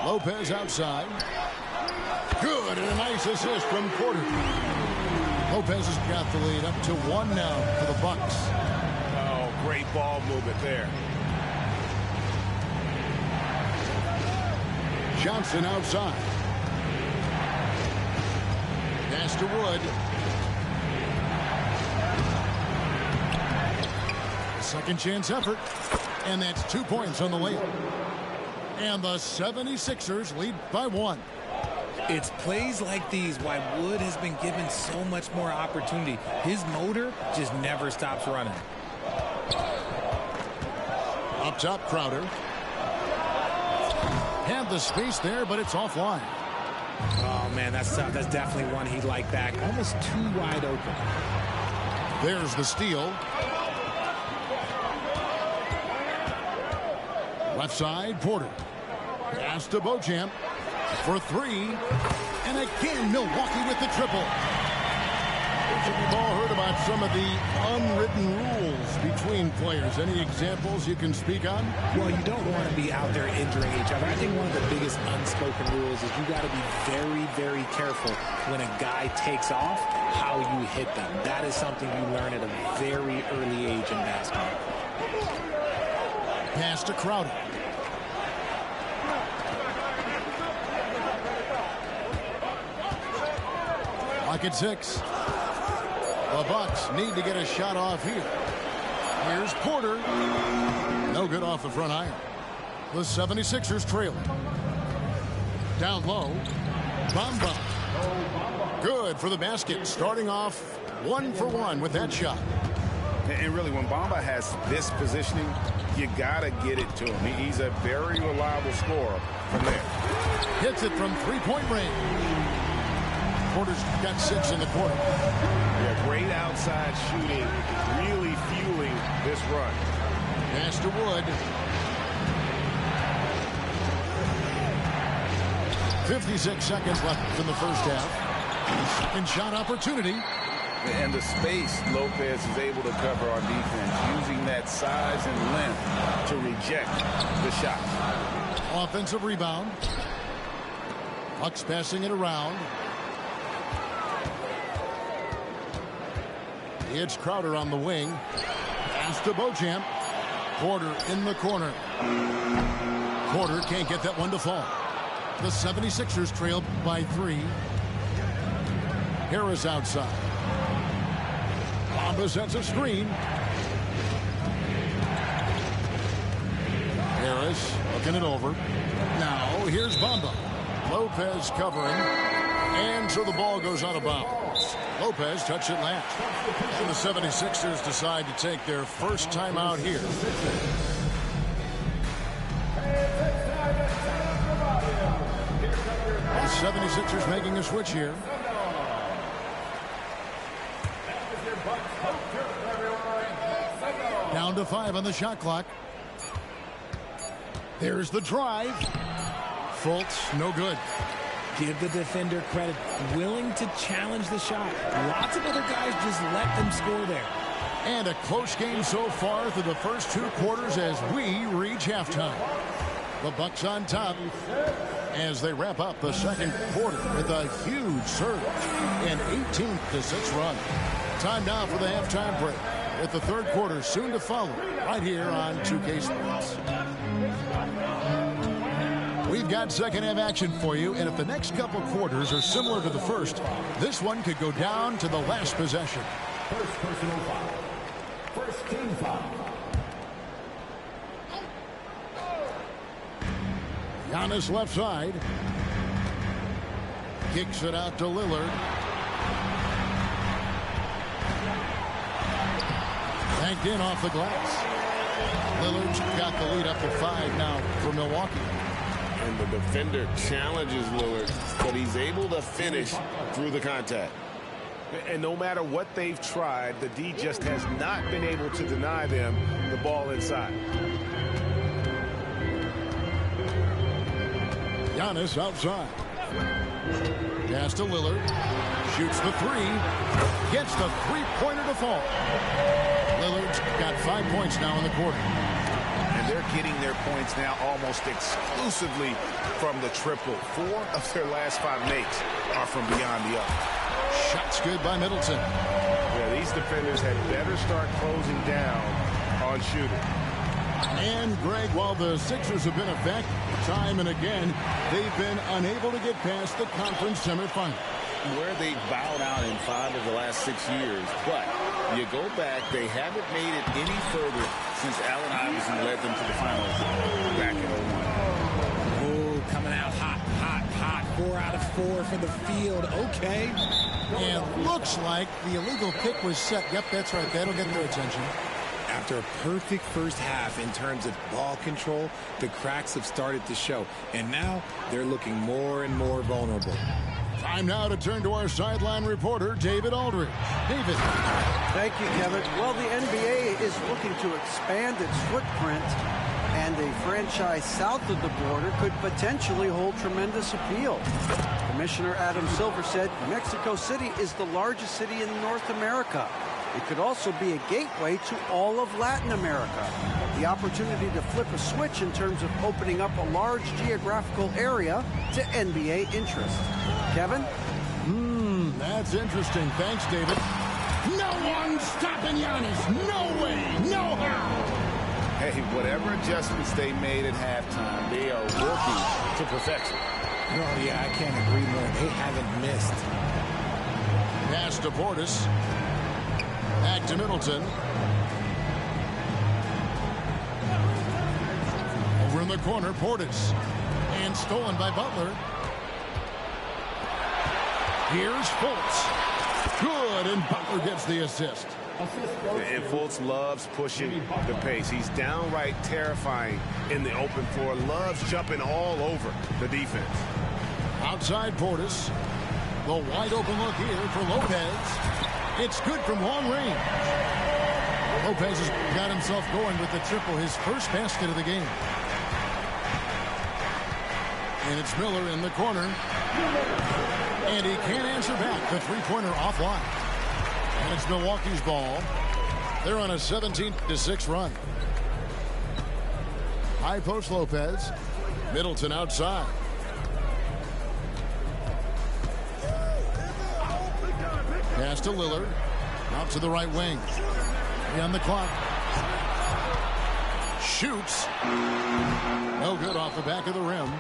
Lopez outside. Good, and a nice assist from Porter. Lopez has got the lead up to 1 now for the Bucks. Oh, great ball movement there. Johnson outside. Pass to Wood. Second chance effort. And that's 2 points on the layup. And the 76ers lead by 1. It's plays like these why Wood has been given so much more opportunity. His motor just never stops running. Up top, Crowder. Had the space there, but it's offline. Oh, man, that's tough. That's definitely one he'd like back. Almost too wide open. There's the steal. Left side, Porter. Pass to Beauchamp for 3. And again, Milwaukee with the triple. We've all heard about some of the unwritten rules between players. Any examples you can speak on? Well, you don't want to be out there injuring each other. I think one of the biggest unspoken rules is you got to be very, very careful when a guy takes off, how you hit them. That is something you learn at a very early age in basketball. Pass to Crowder. Clock at 6. The Bucks need to get a shot off here. Here's Porter. No good off the front iron. The 76ers trailing. Down low. Bamba. Good for the basket. Starting off 1 for 1 with that shot. And really, when Bamba has this positioning, you got to get it to him. He's a very reliable scorer from there. Hits it from 3-point range. Porter's got 6 in the quarter. Yeah, great outside shooting, really fueling this run. Pass to Wood. 56 seconds left in the first half. Second shot opportunity. And the space Lopez is able to cover our defense using that size and length to reject the shot. Offensive rebound. Bucks passing it around. It's Crowder on the wing. Pass to Beauchamp. Porter in the corner. Porter can't get that one to fall. The 76ers trail by 3. Harris outside. Bamba sets a screen. Harris looking it over. Now here's Bamba. Lopez covering. And so the ball goes out of bounds. Lopez touched it last. And the 76ers decide to take their first timeout here. The 76ers making a switch here. Down to 5 on the shot clock. There's the drive. Fultz, no good. Give the defender credit. Willing to challenge the shot. Lots of other guys just let them score there. And a close game so far through the first 2 quarters as we reach halftime. The Bucks on top as they wrap up the second quarter with a huge surge. An 18-6 run. Time now for the halftime break, with the third quarter soon to follow right here on 2K Sports. We've got second half action for you, and if the next couple quarters are similar to the first, this one could go down to the last possession. First personal foul. First team foul. Giannis left side. Kicks it out to Lillard. Banked in off the glass. Lillard's got the lead up to 5 now for Milwaukee. And the defender challenges Lillard, but he's able to finish through the contact. And no matter what they've tried, the D just has not been able to deny them the ball inside. Giannis outside. Pass to Lillard. Shoots the 3. Gets the three-pointer to fall. Lillard's got 5 points now in the quarter. And they're getting their points now almost exclusively from the triple. 4 of their last 5 makes are from beyond the arc. Shots good by Middleton. Yeah, these defenders had better start closing down on shooting. And, Greg, while the Sixers have been effective time and again, they've been unable to get past the conference semifinal. Where they bowed out in 5 of the last 6 years. But you go back, they haven't made it any further since Allen Iverson led them to the finals back in 01. Oh, coming out hot, hot, hot. 4 out of 4 for the field. Okay. And looks like the illegal kick was set. Yep, that's right. That'll get their attention. After a perfect first half in terms of ball control, the cracks have started to show. And now they're looking more and more vulnerable. Time now to turn to our sideline reporter, David Aldridge. David. Thank you, Kevin. Well, the NBA is looking to expand its footprint, and a franchise south of the border could potentially hold tremendous appeal. Commissioner Adam Silver said Mexico City is the largest city in North America. It could also be a gateway to all of Latin America. The opportunity to flip a switch in terms of opening up a large geographical area to NBA interest. Kevin? That's interesting. Thanks, David. No one stopping Giannis. No way. No how. Hey, whatever adjustments they made at halftime, they are working to perfection. Oh, yeah, I can't agree more. They haven't missed. Pass to Portis. Back to Middleton. Over in the corner, Portis. And stolen by Butler. Here's Fultz. Good, and Butler gets the assist. And Fultz loves pushing the pace. He's downright terrifying in the open floor. Loves jumping all over the defense. Outside Portis. The wide open look here for Lopez. It's good from long range. Lopez has got himself going with the triple, his first basket of the game. And it's Miller in the corner. And he can't answer back. The three-pointer offline. And it's Milwaukee's ball. They're on a 17-6 run. High post Lopez. Middleton outside. Pass to Lillard. Out to the right wing. On the clock. Shoots. No good off the back of the rim.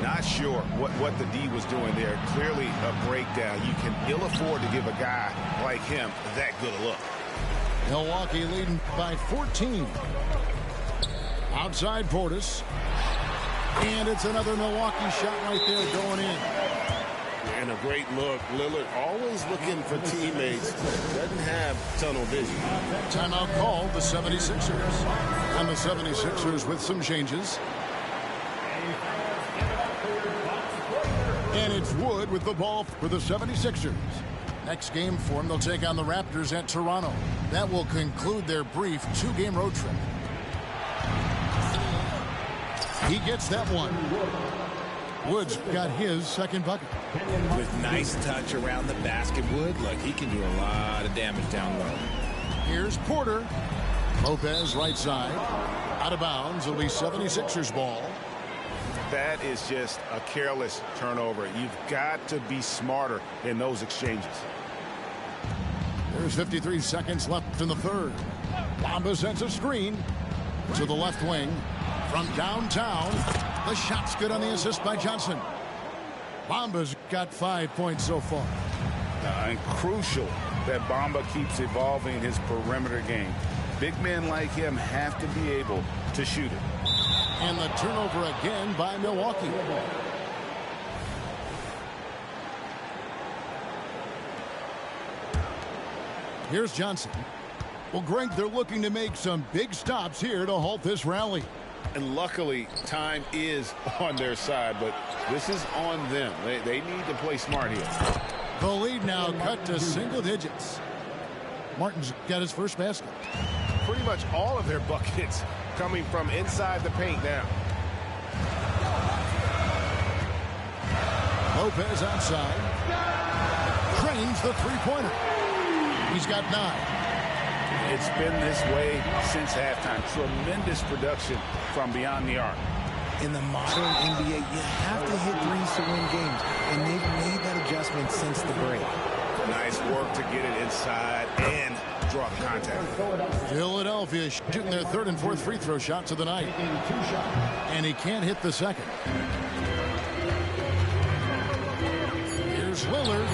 Not sure what the D was doing there. Clearly a breakdown. You can ill afford to give a guy like him that good a look. Milwaukee leading by 14. Outside Portis. And it's another Milwaukee shot right there going in. And a great look. Lillard always looking for teammates. Doesn't have tunnel vision. Timeout called the 76ers. And the 76ers with some changes. And it's Wood with the ball for the 76ers. Next game for them, they'll take on the Raptors at Toronto. That will conclude their brief two-game road trip. He gets that one. Woods got his second bucket. With nice touch around the basket, Wood, look, he can do a lot of damage down low. Here's Porter. Lopez right side. Out of bounds. It'll be 76ers ball. That is just a careless turnover. You've got to be smarter in those exchanges. There's 53 seconds left in the third. Bamba sends a screen to the left wing. From downtown, the shot's good on the assist by Johnson. Bamba's got 5 points so far. And crucial that Bamba keeps evolving his perimeter game. Big men like him have to be able to shoot it. And the turnover again by Milwaukee. Here's Johnson. Well, Greg, they're looking to make some big stops here to halt this rally. And luckily, time is on their side, but this is on them. They need to play smart here. The lead now cut to single digits. Martin's got his first basket. Pretty much all of their buckets coming from inside the paint now. Lopez outside. Cranes the three-pointer. He's got 9. It's been this way since halftime. Tremendous production from beyond the arc. In the modern NBA, you have to hit threes to win games, and they've made that adjustment since the break. Nice work to get it inside and draw the contact. Philadelphia shooting their third and fourth free throw shots of the night. And he can't hit the second. Here's Lillard.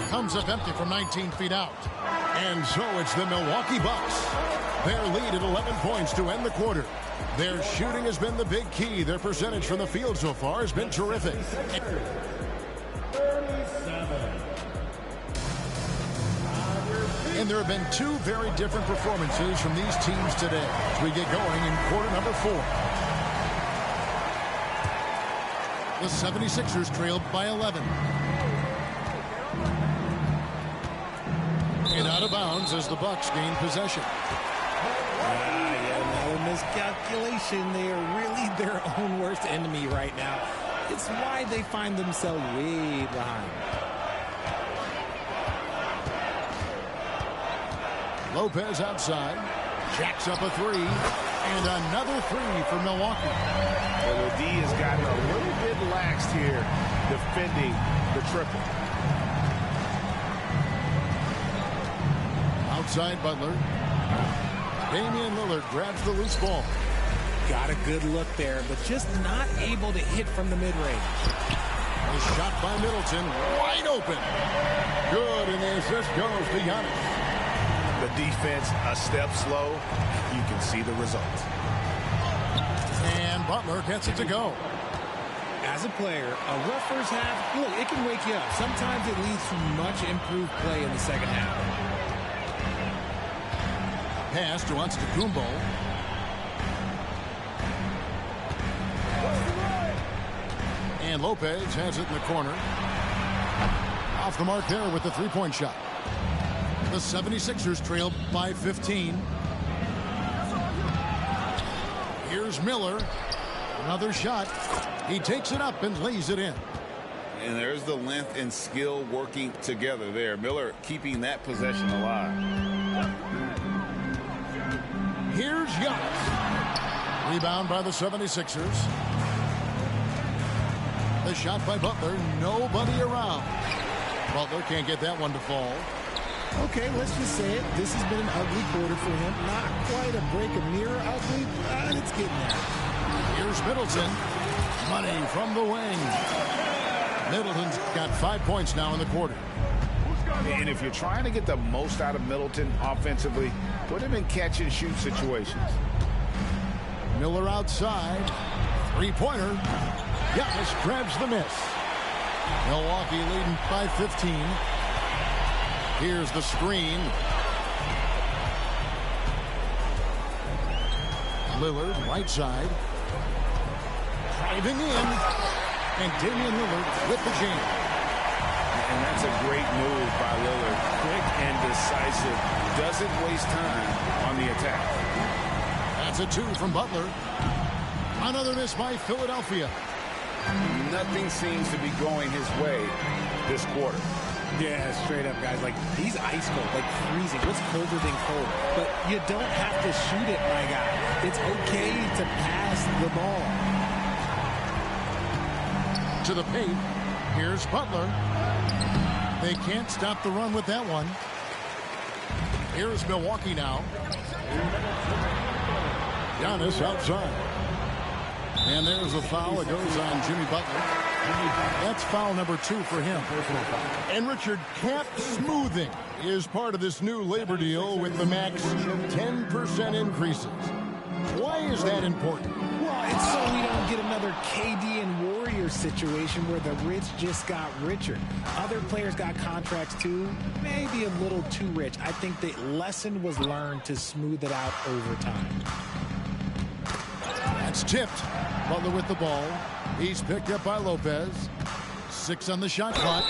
Comes up empty from 19 feet out. And so it's the Milwaukee Bucks. Their lead at 11 points to end the quarter. Their shooting has been the big key. Their percentage from the field so far has been terrific. And there have been two very different performances from these teams today as we get going in quarter number 4. The 76ers trailed by 11. And out of bounds as the Bucks gain possession. Yeah, another miscalculation. They are really their own worst enemy right now. It's why they find themselves way behind. Lopez outside. Jacks up a three. And another three for Milwaukee. Well, the D has gotten a little bit laxed here defending the triple. Outside Butler. Damian Lillard grabs the loose ball. Got a good look there, but just not able to hit from the mid-range. A shot by Middleton. Wide open. Good, and the assist goes to Giannis. The defense a step slow. You can see the result. And Butler gets it to go. As a player, a rough first half, look, it can wake you up. Sometimes it leads to much improved play in the second half. Pass to Antetokounmpo. And Lopez has it in the corner. Off the mark there with the three-point shot. The 76ers trail by 15. Here's Miller. Another shot. He takes it up and lays it in. And there's the length and skill working together there. Miller keeping that possession alive. Here's Giannis. Rebound by the 76ers. The shot by Butler. Nobody around. Butler can't get that one to fall. Okay, let's just say it. This has been an ugly quarter for him. Not quite a break of mirror ugly, but it's getting there. Here's Middleton. Money from the wing. Middleton's got 5 points now in the quarter. And if you're trying to get the most out of Middleton offensively, put him in catch-and-shoot situations. Miller outside. Three-pointer. Giannis grabs the miss. Milwaukee leading by 15. Here's the screen. Lillard, right side. Driving in. And Damian Lillard with the jam. And that's a great move by Lillard. Quick and decisive. Doesn't waste time on the attack. That's a 2 from Butler. Another miss by Philadelphia. Nothing seems to be going his way this quarter. Yeah, straight up, guys. Like, he's ice cold, like freezing. What's colder than cold? But you don't have to shoot it, my guy. It's okay to pass the ball. To the paint. Here's Butler. They can't stop the run with that one. Here's Milwaukee now. Giannis outside. And there's a foul. It goes on Jimmy Butler. That's foul number 2 for him. And Richard, cap smoothing is part of this new labor deal with the max 10% increases. Why is that important? Well, it's so we don't get another KD and Warriors situation where the rich just got richer. Other players got contracts too, maybe a little too rich. I think the lesson was learned to smooth it out over time. That's tipped. Butler with the ball. He's picked up by Lopez. 6 on the shot clock.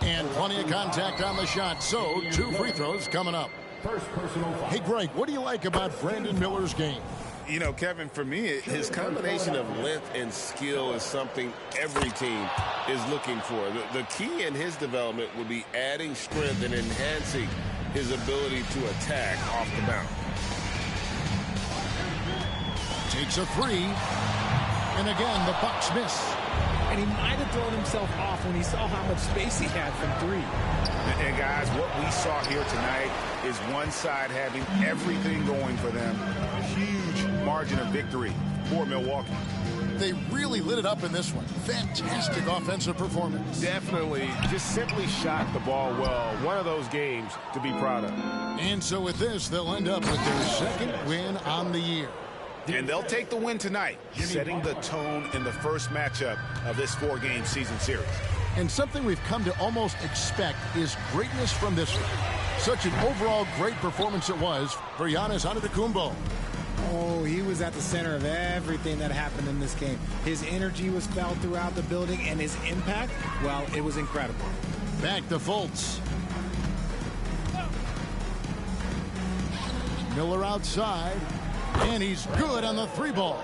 And plenty of contact on the shot. So 2 free throws coming up. Hey, Greg, what do you like about Brandon Miller's game? You know, Kevin, for me, his combination of length and skill is something every team is looking for. The key in his development would be adding strength and enhancing his ability to attack off the bounce. Takes a 3. And again, the Bucks miss. And he might have thrown himself off when he saw how much space he had from 3. And guys, what we saw here tonight is one side having everything going for them. Huge margin of victory for Milwaukee. They really lit it up in this one. Fantastic offensive performance. Definitely just simply shot the ball well. One of those games to be proud of. And so with this, they'll end up with their 2nd win on the year. And they'll take the win tonight, setting the tone in the first matchup of this 4-game season series. And something we've come to almost expect is greatness from this one. Such an overall great performance it was for Giannis Antetokounmpo. Oh, he was at the center of everything that happened in this game. His energy was felt throughout the building, and his impact, well, it was incredible. Back to Fultz. Miller outside, and he's good on the 3 ball.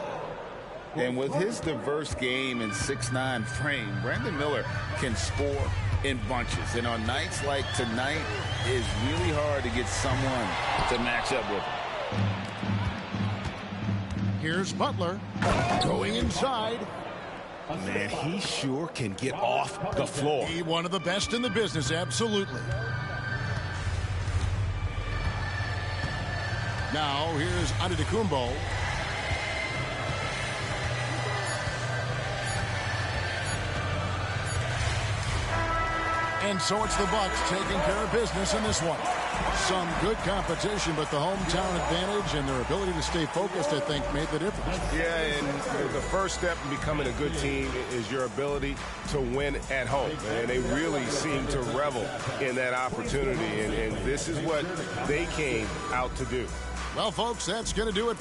And with his diverse game and 6'9" frame, Brandon Miller can score in bunches. And on nights like tonight, it's really hard to get someone to match up with him. Here's Butler going inside. Man, he sure can get off the floor. He one of the best in the business, absolutely. Now here's Antetokounmpo. And so it's the Bucks taking care of business in this one. Some good competition, but the hometown advantage and their ability to stay focused, I think, made the difference. Yeah, and the first step in becoming a good team is your ability to win at home. And they really seem to revel in that opportunity. And this is what they came out to do. Well, folks, that's going to do it.